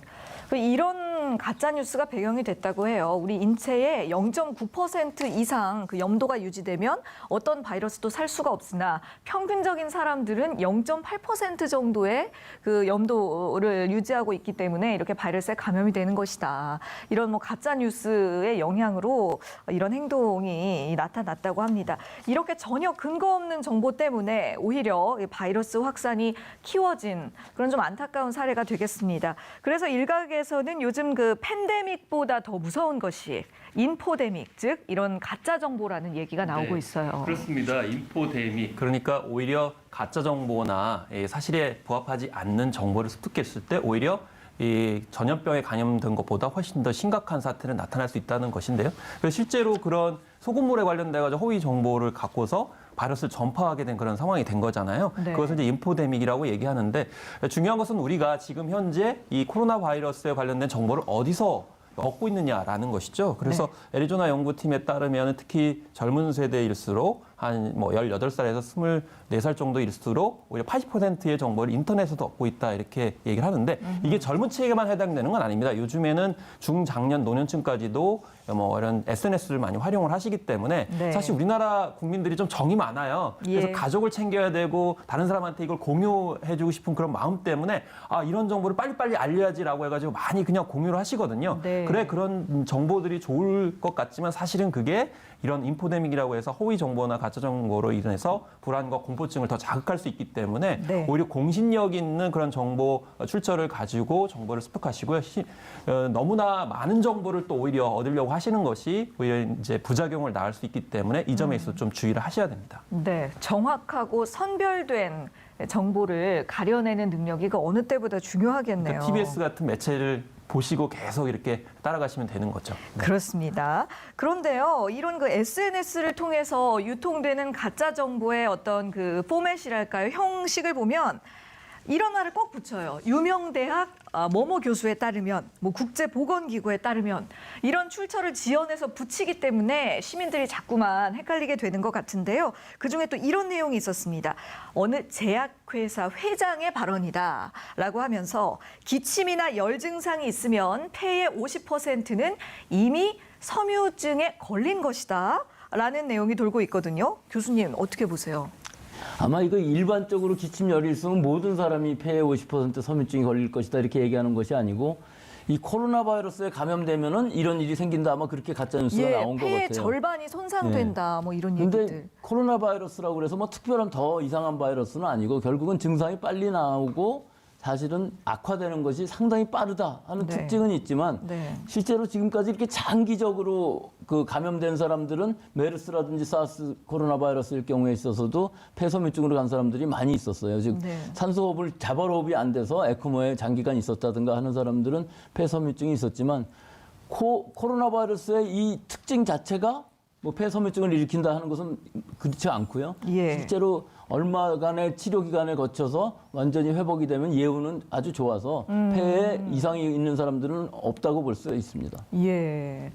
이런 가짜 뉴스가 배경이 됐다고 해요. 우리 인체의 0.9% 이상 그 염도가 유지되면 어떤 바이러스도 살 수가 없으나 평균적인 사람들은 0.8% 정도의 그 염도를 유지하고 있기 때문에 이렇게 바이러스에 감염이 되는 것이다. 이런 뭐 가짜 뉴스의 영향으로 이런 행동이 나타났다고 합니다. 이렇게 전혀 근거 없는 정보 때문에 오히려 바이러스 확산이 키워진 그런 좀 안타까운 사례가 되겠습니다. 그래서 일각에서는 요즘 그 팬데믹보다 더 무서운 것이 인포데믹, 즉 이런 가짜 정보라는 얘기가 나오고 있어요. 그렇습니다. 인포데믹. 그러니까 오히려 가짜 정보나 사실에 부합하지 않는 정보를 습득했을 때 오히려 이 전염병에 감염된 것보다 훨씬 더 심각한 사태는 나타날 수 있다는 것인데요. 그래서 실제로 그런 소금물에 관련돼 가지고 허위 정보를 갖고서 바이러스를 전파하게 된 그런 상황이 된 거잖아요. 네. 그것을 이제 인포데믹이라고 얘기하는데 중요한 것은 우리가 지금 현재 이 코로나 바이러스에 관련된 정보를 어디서 얻고 있느냐라는 것이죠. 그래서 애리조나 연구팀에 따르면 특히 젊은 세대일수록 한 뭐 18살에서 24살 정도일수록 오히려 80%의 정보를 인터넷에서 얻고 있다 이렇게 얘기를 하는데 이게 젊은 층에만 해당되는 건 아닙니다. 요즘에는 중장년 노년층까지도 뭐 이런 SNS를 많이 활용을 하시기 때문에 네. 사실 우리나라 국민들이 좀 정이 많아요. 그래서 예. 가족을 챙겨야 되고 다른 사람한테 이걸 공유해주고 싶은 그런 마음 때문에 아 이런 정보를 빨리빨리 알려야지라고 해가지고 많이 그냥 공유를 하시거든요. 네. 그래 그런 정보들이 좋을 것 같지만 사실은 그게 이런 인포데믹이라고 해서 허위 정보나 가짜 정보로 인해서 불안과 공포증을 더 자극할 수 있기 때문에 네. 오히려 공신력 있는 그런 정보 출처를 가지고 정보를 습득하시고요. 너무나 많은 정보를 또 오히려 얻으려고 하시는 것이 오히려 이제 부작용을 낳을 수 있기 때문에 이 점에 있어서 좀 주의를 하셔야 됩니다. 네, 정확하고 선별된 정보를 가려내는 능력이 그 어느 때보다 중요하겠네요. 그러니까 TBS 같은 매체를 보시고 계속 이렇게 따라가시면 되는 거죠. 그렇습니다. 그런데요, 이런 그 SNS를 통해서 유통되는 가짜 정보의 어떤 그 포맷이랄까요, 형식을 보면 이런 말을 꼭 붙여요. 유명 대학 뭐뭐 교수에 따르면, 뭐 국제보건기구에 따르면 이런 출처를 지어내서 붙이기 때문에 시민들이 자꾸만 헷갈리게 되는 것 같은데요. 그중에 또 이런 내용이 있었습니다. 어느 제약회사 회장의 발언이다라고 하면서 기침이나 열 증상이 있으면 폐의 50%는 이미 섬유증에 걸린 것이다 라는 내용이 돌고 있거든요. 교수님 어떻게 보세요? 아마 이거 일반적으로 기침열이 있으면 모든 사람이 폐에 50% 섬유증이 걸릴 것이다 이렇게 얘기하는 것이 아니고 이 코로나 바이러스에 감염되면은 이런 일이 생긴다 아마 그렇게 가짜 뉴스가 나온 것 폐의 같아요. 절반이 손상된다 뭐 이런 근데 얘기들. 코로나 바이러스라고 그래서 뭐 특별한 더 이상한 바이러스는 아니고 결국은 증상이 빨리 나오고 사실은 악화되는 것이 상당히 빠르다 하는 네. 특징은 있지만 네. 실제로 지금까지 이렇게 장기적으로 그 감염된 사람들은 메르스라든지 사스 코로나 바이러스일 경우에 있어서도 폐섬유증으로 간 사람들이 많이 있었어요. 즉 네. 산소호흡을 자발호흡이 안 돼서 에크모에 장기간 있었다든가 하는 사람들은 폐섬유증이 있었지만 코로나 바이러스의 이 특징 자체가 뭐 폐섬유증을 일으킨다 하는 것은 그렇지 않고요. 예. 실제로 얼마간의 치료 기간을 거쳐서 완전히 회복이 되면 예후는 아주 좋아서 폐에 이상이 있는 사람들은 없다고 볼 수 있습니다. 예.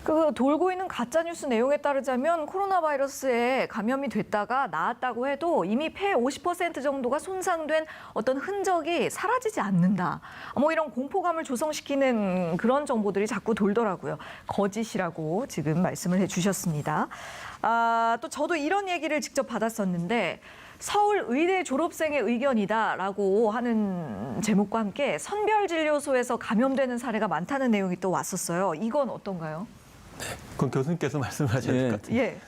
그 돌고 있는 가짜 뉴스 내용에 따르자면 코로나 바이러스에 감염이 됐다가 나았다고 해도 이미 폐 50% 정도가 손상된 어떤 흔적이 사라지지 않는다. 뭐 이런 공포감을 조성시키는 그런 정보들이 자꾸 돌더라고요. 거짓이라고 지금 말씀을 해주셨습니다. 또 저도 이런 얘기를 직접 받았었는데 서울 의대 졸업생의 의견이다라고 하는 제목과 함께 선별진료소에서 감염되는 사례가 많다는 내용이 또 왔었어요. 이건 어떤가요? 그건 교수님께서 말씀하셔야 될 것 같아요. 예.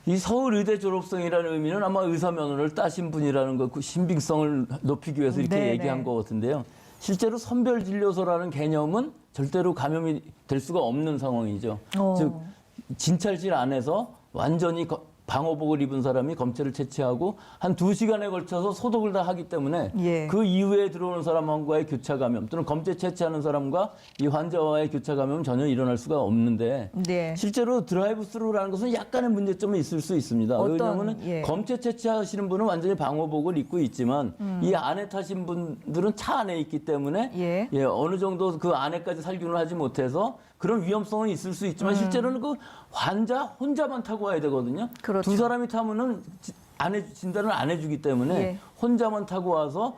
이 서울의대 졸업생이라는 의미는 아마 의사 면허를 따신 분이라는 거, 그 신빙성을 높이기 위해서 이렇게 네네. 얘기한 것 같은데요. 실제로 선별진료소라는 개념은 절대로 감염이 될 수가 없는 상황이죠. 즉 진찰실 안에서 완전히 방호복을 입은 사람이 검체를 채취하고 한 2시간에 걸쳐서 소독을 다 하기 때문에 예. 그 이후에 들어오는 사람과의 교차 감염 또는 검체 채취하는 사람과 이 환자와의 교차 감염은 전혀 일어날 수가 없는데 네. 실제로 드라이브 스루라는 것은 약간의 문제점이 있을 수 있습니다. 왜냐하면 예. 검체 채취하시는 분은 완전히 방호복을 입고 있지만 이 안에 타신 분들은 차 안에 있기 때문에 예. 어느 정도 그 안에까지 살균을 하지 못해서 그런 위험성은 있을 수 있지만 실제로는 그 환자 혼자만 타고 와야 되거든요. 그렇죠. 2사람이 타면은 진단을 안 해주기 때문에 예. 혼자만 타고 와서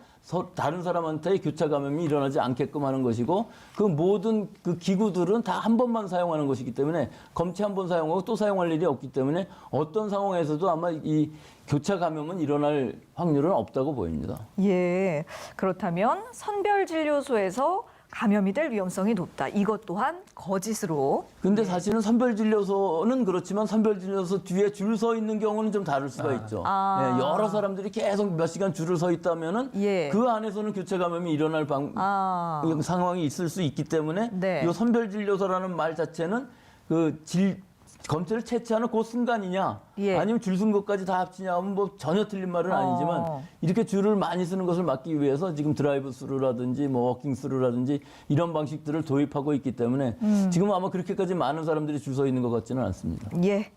다른 사람한테 교차 감염이 일어나지 않게끔 하는 것이고 그 모든 그 기구들은 다 한 번만 사용하는 것이기 때문에 검체 한 번 사용하고 또 사용할 일이 없기 때문에 어떤 상황에서도 아마 이 교차 감염은 일어날 확률은 없다고 보입니다. 예. 그렇다면 선별진료소에서 감염이 될 위험성이 높다. 이것 또한 거짓으로. 근데 사실은 선별진료소는 그렇지만 선별진료소 뒤에 줄 서 있는 경우는 좀 다를 수가 있죠. 여러 사람들이 계속 몇 시간 줄을 서 있다면은 예. 그 안에서는 교차 감염이 일어날 상황이 있을 수 있기 때문에 네. 이 선별진료소라는 말 자체는 검체를 채취하는 그 순간이냐 예. 아니면 줄 쓴 것까지 다 합치냐 하면 뭐 전혀 틀린 말은 아니지만 이렇게 줄을 많이 쓰는 것을 막기 위해서 지금 드라이브 스루라든지 뭐 워킹 스루라든지 이런 방식들을 도입하고 있기 때문에 지금 아마 그렇게까지 많은 사람들이 줄 서 있는 것 같지는 않습니다. 예.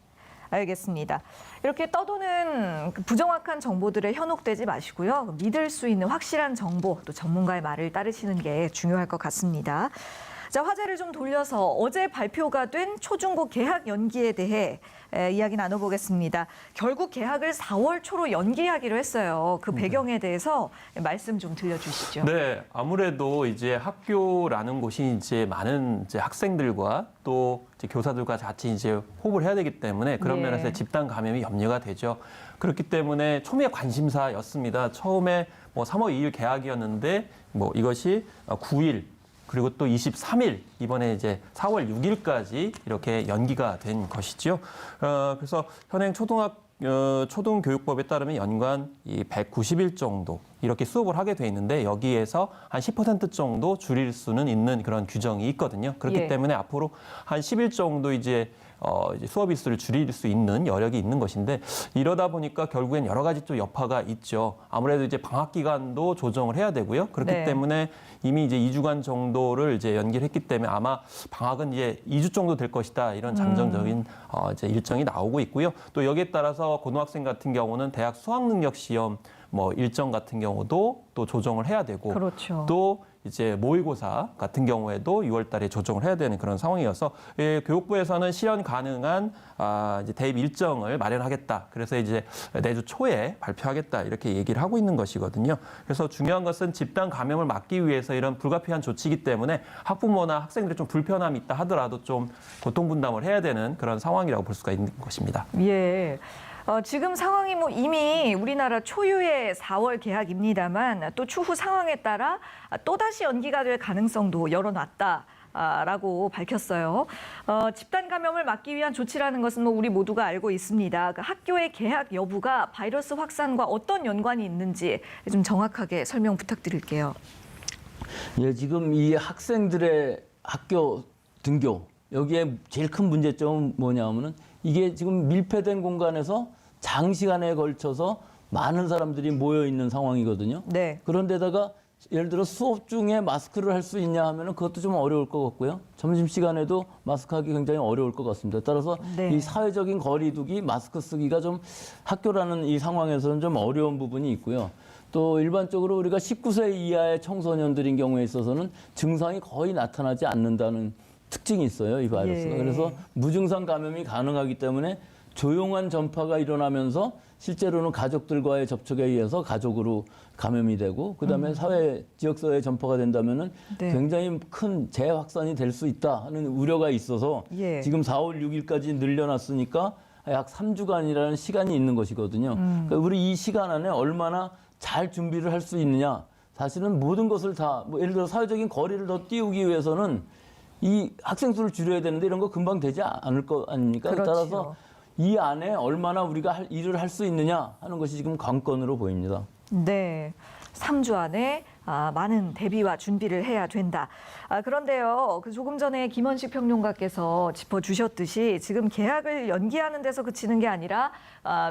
알겠습니다. 이렇게 떠도는 부정확한 정보들에 현혹되지 마시고요. 믿을 수 있는 확실한 정보, 또 전문가의 말을 따르시는 게 중요할 것 같습니다. 자, 화제를 좀 돌려서 어제 발표가 된 초중고 개학 연기에 대해 이야기 나눠보겠습니다. 결국 개학을 4월 초로 연기하기로 했어요. 그 배경에 대해서 말씀 좀 들려주시죠. 네, 아무래도 이제 학교라는 곳이 이제 많은 이제 학생들과 또 이제 교사들과 같이 이제 호흡을 해야 되기 때문에 그런 예. 면에서 집단 감염이 염려가 되죠. 그렇기 때문에 초미의 관심사였습니다. 처음에 뭐 3월 2일 개학이었는데 뭐 이것이 9일 그리고 또 23일 이번에 이제 4월 6일까지 이렇게 연기가 된 것이죠. 그래서 현행 초등교육법에 따르면 연간 이 190일 정도 이렇게 수업을 하게 돼 있는데 여기에서 한 10% 정도 줄일 수는 있는 그런 규정이 있거든요. 그렇기 예. 때문에 앞으로 한 10일 정도 이제 수업 일수를 줄일 수 있는 여력이 있는 것인데 이러다 보니까 결국엔 여러 가지 또 여파가 있죠. 아무래도 이제 방학 기간도 조정을 해야 되고요. 그렇기 네. 때문에 이미 이제 2주간 정도를 이제 연기를 했기 때문에 아마 방학은 이제 2주 정도 될 것이다. 이런 잠정적인 이제 일정이 나오고 있고요. 또 여기에 따라서 고등학생 같은 경우는 대학 수학 능력 시험 뭐 일정 같은 경우도 또 조정을 해야 되고 그렇죠. 또 이제 모의고사 같은 경우에도 6월 달에 조정을 해야 되는 그런 상황이어서 교육부에서는 실현 가능한 이제 대입 일정을 마련하겠다. 그래서 이제 내주 초에 발표하겠다. 이렇게 얘기를 하고 있는 것이거든요. 그래서 중요한 것은 집단 감염을 막기 위해서 이런 불가피한 조치이기 때문에 학부모나 학생들이 좀 불편함이 있다 하더라도 좀 고통 분담을 해야 되는 그런 상황이라고 볼 수가 있는 것입니다. 예. 지금 상황이 뭐 이미 우리나라 초유의 4월 개학입니다만 또 추후 상황에 따라 또다시 연기가 될 가능성도 열어놨다라고 밝혔어요. 집단 감염을 막기 위한 조치라는 것은 뭐 우리 모두가 알고 있습니다. 그 학교의 개학 여부가 바이러스 확산과 어떤 연관이 있는지 좀 정확하게 설명 부탁드릴게요. 예, 지금 이 학생들의 학교 등교 여기에 제일 큰 문제점은 뭐냐면은 이게 지금 밀폐된 공간에서 장시간에 걸쳐서 많은 사람들이 모여 있는 상황이거든요. 네. 그런데다가 예를 들어 수업 중에 마스크를 할 수 있냐 하면은 그것도 좀 어려울 것 같고요. 점심시간에도 마스크하기 굉장히 어려울 것 같습니다. 따라서 네. 이 사회적인 거리두기, 마스크 쓰기가 좀 학교라는 이 상황에서는 좀 어려운 부분이 있고요. 또 일반적으로 우리가 19세 이하의 청소년들인 경우에 있어서는 증상이 거의 나타나지 않는다는 특징이 있어요, 이 바이러스가. 예. 그래서 무증상 감염이 가능하기 때문에 조용한 전파가 일어나면서 실제로는 가족들과의 접촉에 의해서 가족으로 감염이 되고 그다음에 사회 지역사회에 전파가 된다면은 네. 굉장히 큰 재확산이 될 수 있다 하는 우려가 있어서 예. 지금 4월 6일까지 늘려놨으니까 약 3주간이라는 시간이 있는 것이거든요. 그러니까 우리 이 시간 안에 얼마나 잘 준비를 할 수 있느냐. 사실은 모든 것을 다, 뭐 예를 들어 사회적인 거리를 더 띄우기 위해서는 이 학생 수를 줄여야 되는데 이런 거 금방 되지 않을 거 아닙니까? 그렇죠. 따라서 이 안에 얼마나 우리가 일을 할 수 있느냐 하는 것이 지금 관건으로 보입니다. 네. 3주 안에 많은 대비와 준비를 해야 된다. 그런데요, 조금 전에 김원식 평론가께서 짚어주셨듯이 지금 개학을 연기하는 데서 그치는 게 아니라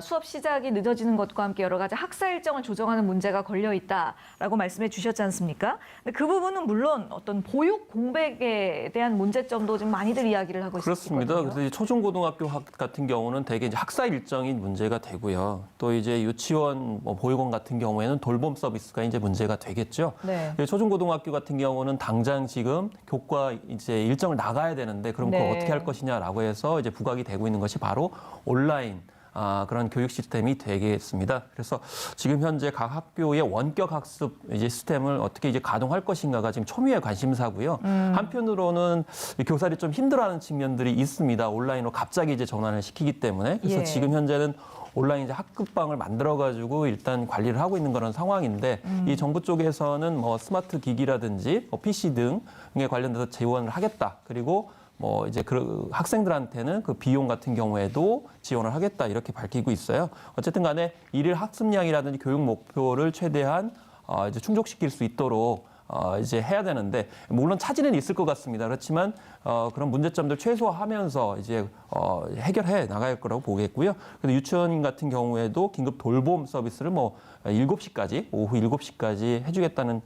수업 시작이 늦어지는 것과 함께 여러 가지 학사 일정을 조정하는 문제가 걸려 있다라고 말씀해 주셨지 않습니까? 근데 그 부분은 물론 어떤 보육 공백에 대한 문제점도 지금 많이들 이야기를 하고 그렇습니다. 있거든요. 그래서 초중고등학교 같은 경우는 대개 이제 학사 일정이 문제가 되고요. 또 이제 유치원, 보육원 같은 경우에는 돌봄 서비스가 이제 문제가 되겠죠. 네. 초중고등학교 같은 경우는 당장 지금 교과 이제 일정을 나가야 되는데 그럼 그걸 네. 어떻게 할 것이냐라고 해서 이제 부각이 되고 있는 것이 바로 온라인. 그런 교육 시스템이 되겠습니다. 그래서 지금 현재 각 학교의 원격 학습 이제 시스템을 어떻게 이제 가동할 것인가가 지금 초미의 관심사고요. 한편으로는 교사들이 좀 힘들어하는 측면들이 있습니다. 온라인으로 갑자기 이제 전환을 시키기 때문에 그래서 예. 지금 현재는 온라인 이제 학급방을 만들어가지고 일단 관리를 하고 있는 그런 상황인데 이 정부 쪽에서는 뭐 스마트 기기라든지 PC 등에 관련돼서 지원을 하겠다. 그리고 이제 그 학생들한테는 그 비용 같은 경우에도 지원을 하겠다 이렇게 밝히고 있어요. 어쨌든 간에 일일 학습량이라든지 교육 목표를 최대한 이제 충족시킬 수 있도록 이제 해야 되는데 물론 차질은 있을 것 같습니다. 그렇지만 그런 문제점들 최소화하면서 이제 해결해 나갈 거라고 보겠고요. 근데 유치원 같은 경우에도 긴급 돌봄 서비스를 7시까지 오후 7시까지 해주겠다는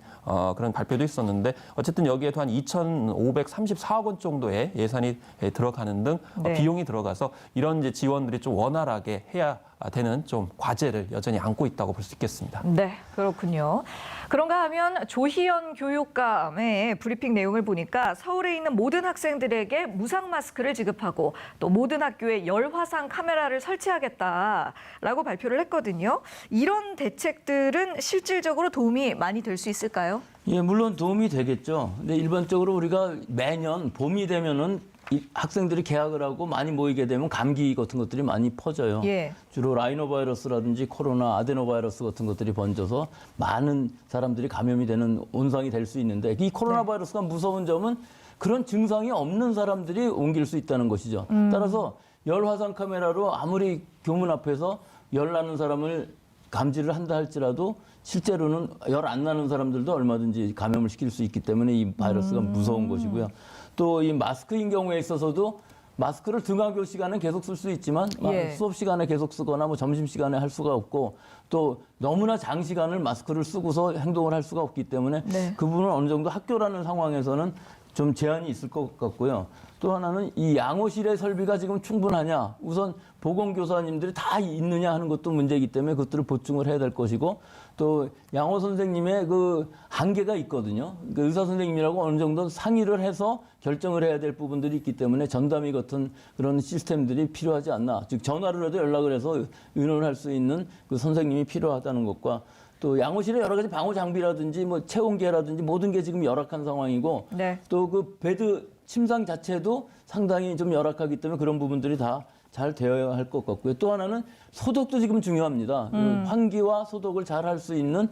그런 발표도 있었는데 어쨌든 여기에도 한 2,534억 원 정도의 예산이 들어가는 등 네. 비용이 들어가서 이런 이제 지원들이 좀 원활하게 해야 되는 좀 과제를 여전히 안고 있다고 볼 수 있겠습니다. 네, 그렇군요. 그런가 하면 조희연 교육감의 브리핑 내용을 보니까 서울에 있는 모든 학생들에게 무상 마스크를 지급하고 또 모든 학교에 열화상 카메라를 설치하겠다라고 발표를 했거든요. 이런 대책들은 실질적으로 도움이 많이 될 수 있을까요? 예, 물론 도움이 되겠죠. 근데 일반적으로 우리가 매년 봄이 되면은 이 학생들이 개학을 하고 많이 모이게 되면 감기 같은 것들이 많이 퍼져요. 예. 주로 라이노바이러스라든지 코로나, 아데노바이러스 같은 것들이 번져서 많은 사람들이 감염이 되는 온상이 될 수 있는데 이 코로나 바이러스가 무서운 점은 그런 증상이 없는 사람들이 옮길 수 있다는 것이죠. 따라서 열화상 카메라로 아무리 교문 앞에서 열 나는 사람을 감지를 한다 할지라도 실제로는 열 안 나는 사람들도 얼마든지 감염을 시킬 수 있기 때문에 이 바이러스가 무서운 것이고요. 또 이 마스크인 경우에 있어서도 마스크를 등하교 시간에 계속 쓸 수 있지만 예. 수업 시간에 계속 쓰거나 점심 시간에 할 수가 없고 또 너무나 장시간을 마스크를 쓰고서 행동을 할 수가 없기 때문에 네. 그 부분은 어느 정도 학교라는 상황에서는 좀 제한이 있을 것 같고요. 또 하나는 이 양호실의 설비가 지금 충분하냐. 우선 보건교사님들이 다 있느냐 하는 것도 문제이기 때문에 그것들을 보충을 해야 될 것이고 또 양호 선생님의 그 한계가 있거든요. 그 의사 선생님이라고 어느 정도 상의를 해서 결정을 해야 될 부분들이 있기 때문에 전담이 같은 그런 시스템들이 필요하지 않나. 즉 전화를 해도 연락을 해서 의논을 할 수 있는 그 선생님이 필요하다는 것과 또 양호실에 여러 가지 방호 장비라든지 체온계라든지 모든 게 지금 열악한 상황이고 네. 또 그 베드 침상 자체도 상당히 좀 열악하기 때문에 그런 부분들이 다 잘 되어야 할 것 같고요. 또 하나는 소독도 지금 중요합니다. 그 환기와 소독을 잘 할 수 있는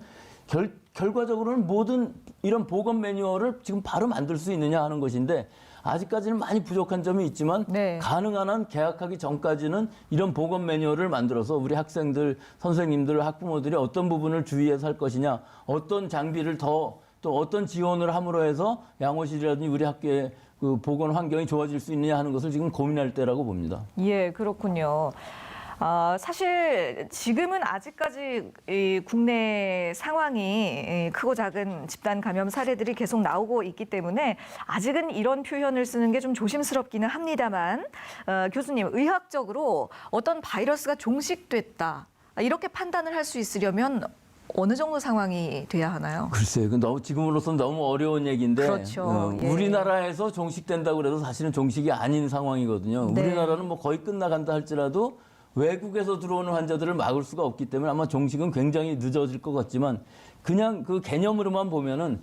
결과적으로는 모든 이런 보건 매뉴얼을 지금 바로 만들 수 있느냐 하는 것인데 아직까지는 많이 부족한 점이 있지만 네. 가능한 한 개학하기 전까지는 이런 보건 매뉴얼을 만들어서 우리 학생들, 선생님들, 학부모들이 어떤 부분을 주의해서 할 것이냐, 어떤 장비를 또 어떤 지원을 함으로 해서 양호실이라든지 우리 학교의 그 보건 환경이 좋아질 수 있느냐 하는 것을 지금 고민할 때라고 봅니다. 예, 그렇군요. 사실 지금은 아직까지 이 국내 상황이 크고 작은 집단 감염 사례들이 계속 나오고 있기 때문에 아직은 이런 표현을 쓰는 게 좀 조심스럽기는 합니다만 교수님, 의학적으로 어떤 바이러스가 종식됐다 이렇게 판단을 할 수 있으려면 어느 정도 상황이 돼야 하나요? 글쎄요. 너무 지금으로서는 너무 어려운 얘기인데 그렇죠. 예. 우리나라에서 종식된다고 그래도 사실은 종식이 아닌 상황이거든요. 네. 우리나라는 뭐 거의 끝나간다 할지라도 외국에서 들어오는 환자들을 막을 수가 없기 때문에 아마 종식은 굉장히 늦어질 것 같지만 그냥 그 개념으로만 보면은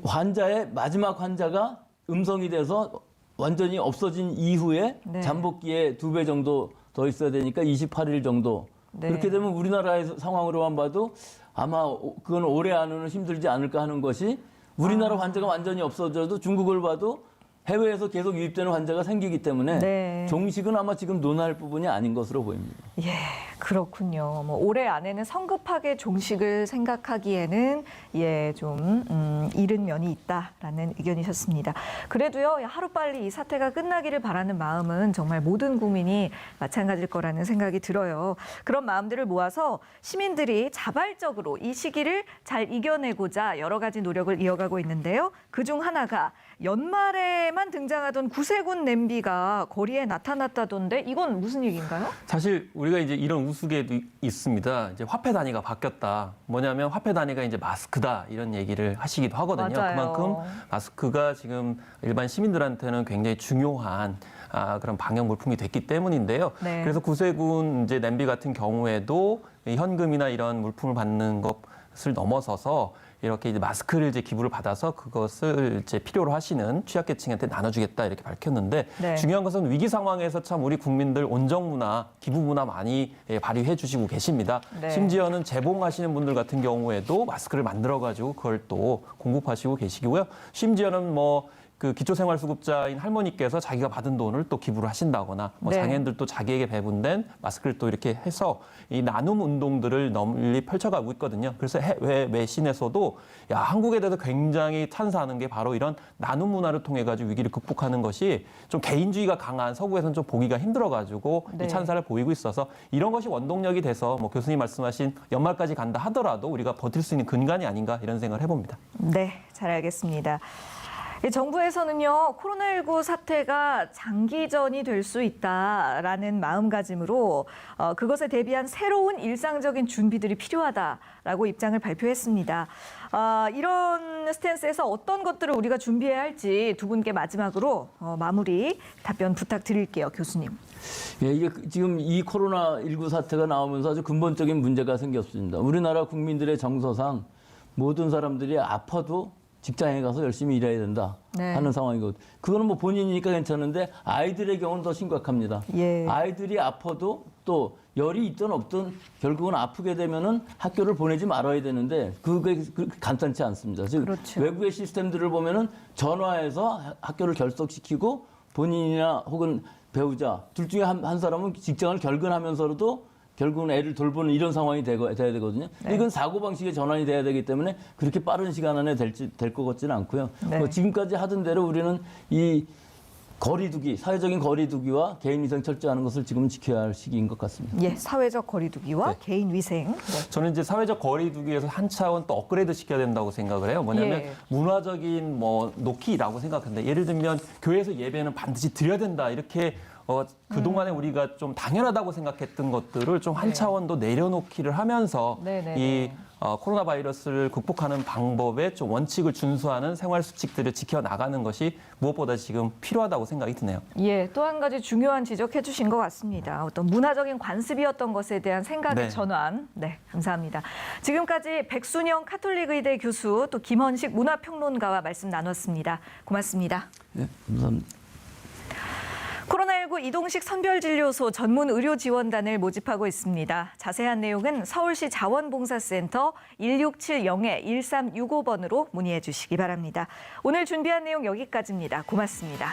환자의 마지막 환자가 음성이 돼서 완전히 없어진 이후에 네. 잠복기에 2배 정도 더 있어야 되니까 28일 정도. 네. 그렇게 되면 우리나라의 상황으로만 봐도 아마 그건 올해 안에는 힘들지 않을까 하는 것이 우리나라 환자가 완전히 없어져도 중국을 봐도 해외에서 계속 유입되는 환자가 생기기 때문에 네. 종식은 아마 지금 논할 부분이 아닌 것으로 보입니다. 예, 그렇군요. 뭐 올해 안에는 성급하게 종식을 생각하기에는 좀 이른 면이 있다라는 의견이셨습니다. 그래도요, 하루빨리 이 사태가 끝나기를 바라는 마음은 정말 모든 국민이 마찬가지일 거라는 생각이 들어요. 그런 마음들을 모아서 시민들이 자발적으로 이 시기를 잘 이겨내고자 여러 가지 노력을 이어가고 있는데요. 그중 하나가 연말에만 등장하던 구세군 냄비가 거리에 나타났다던데 이건 무슨 얘기인가요? 사실 우리가 이제 이런 우스개도 있습니다. 이제 화폐 단위가 바뀌었다. 뭐냐면 화폐 단위가 이제 마스크다 이런 얘기를 하시기도 하거든요. 맞아요. 그만큼 마스크가 지금 일반 시민들한테는 굉장히 중요한 그런 방역 물품이 됐기 때문인데요. 네. 그래서 구세군 이제 냄비 같은 경우에도 이 현금이나 이런 물품을 받는 것을 넘어서서 이렇게 이제 마스크를 이제 기부를 받아서 그것을 이제 필요로 하시는 취약계층한테 나눠주겠다 이렇게 밝혔는데 네. 중요한 것은 위기 상황에서 참 우리 국민들 온정 문화, 기부 문화 많이 발휘해 주시고 계십니다. 네. 심지어는 재봉하시는 분들 같은 경우에도 마스크를 만들어 가지고 그걸 또 공급하시고 계시고요. 심지어는 뭐 그 기초생활수급자인 할머니께서 자기가 받은 돈을 또 기부를 하신다거나 뭐 네. 장애인들도 자기에게 배분된 마스크를 또 이렇게 해서 이 나눔 운동들을 널리 펼쳐가고 있거든요. 그래서 해외 외신에서도 야, 한국에 대해서 굉장히 찬사하는 게 바로 이런 나눔 문화를 통해 가지고 위기를 극복하는 것이 좀 개인주의가 강한 서구에서는 좀 보기가 힘들어 가지고 네. 이 찬사를 보이고 있어서 이런 것이 원동력이 돼서 뭐 교수님 말씀하신 연말까지 간다 하더라도 우리가 버틸 수 있는 근간이 아닌가 이런 생각을 해봅니다. 네, 잘 알겠습니다. 정부에서는요, 코로나19 사태가 장기전이 될 수 있다라는 마음가짐으로 그것에 대비한 새로운 일상적인 준비들이 필요하다라고 입장을 발표했습니다. 이런 스탠스에서 어떤 것들을 우리가 준비해야 할지 두 분께 마지막으로 마무리 답변 부탁드릴게요, 교수님. 예, 이게 지금 이 코로나19 사태가 나오면서 아주 근본적인 문제가 생겼습니다. 우리나라 국민들의 정서상 모든 사람들이 아파도 직장에 가서 열심히 일해야 된다 네. 하는 상황이거든요. 그거는 뭐 본인이니까 괜찮은데 아이들의 경우는 더 심각합니다. 예. 아이들이 아파도 또 열이 있든 없든 결국은 아프게 되면은 학교를 보내지 말아야 되는데 그게 간단치 않습니다. 즉 그렇죠. 외국의 시스템들을 보면은 전화해서 학교를 결석시키고 본인이나 혹은 배우자 둘 중에 한 사람은 직장을 결근하면서도 결국은 애를 돌보는 이런 상황이 돼야 되거든요. 네. 이건 사고방식의 전환이 돼야 되기 때문에 그렇게 빠른 시간 안에 될 것 같지는 않고요. 네. 뭐 지금까지 하던 대로 우리는 이 거리두기, 사회적인 거리두기와 개인위생 철저하는 것을 지금 지켜야 할 시기인 것 같습니다. 예, 사회적 거리두기와 네. 개인 위생. 네. 저는 이제 사회적 거리두기에서 한 차원 또 업그레이드 시켜야 된다고 생각을 해요. 뭐냐면 예. 문화적인 뭐 놓기라고 생각하는데 예를 들면 교회에서 예배는 반드시 드려야 된다 이렇게 그동안에 우리가 좀 당연하다고 생각했던 것들을 좀 한 네. 차원 더 내려놓기를 하면서 네네네. 이 코로나 바이러스를 극복하는 방법에 좀 원칙을 준수하는 생활 수칙들을 지켜나가는 것이 무엇보다 지금 필요하다고 생각이 드네요. 예, 또 한 가지 중요한 지적해 주신 것 같습니다. 어떤 문화적인 관습이었던 것에 대한 생각의 네. 전환. 네, 감사합니다. 지금까지 백순영 카톨릭의대 교수 또 김헌식 문화평론가와 말씀 나눴습니다. 고맙습니다. 네, 감사합니다. 코로나19 이동식 선별진료소 전문 의료지원단을 모집하고 있습니다. 자세한 내용은 서울시 자원봉사센터 1670-1365번으로 문의해 주시기 바랍니다. 오늘 준비한 내용 여기까지입니다. 고맙습니다.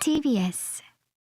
TBS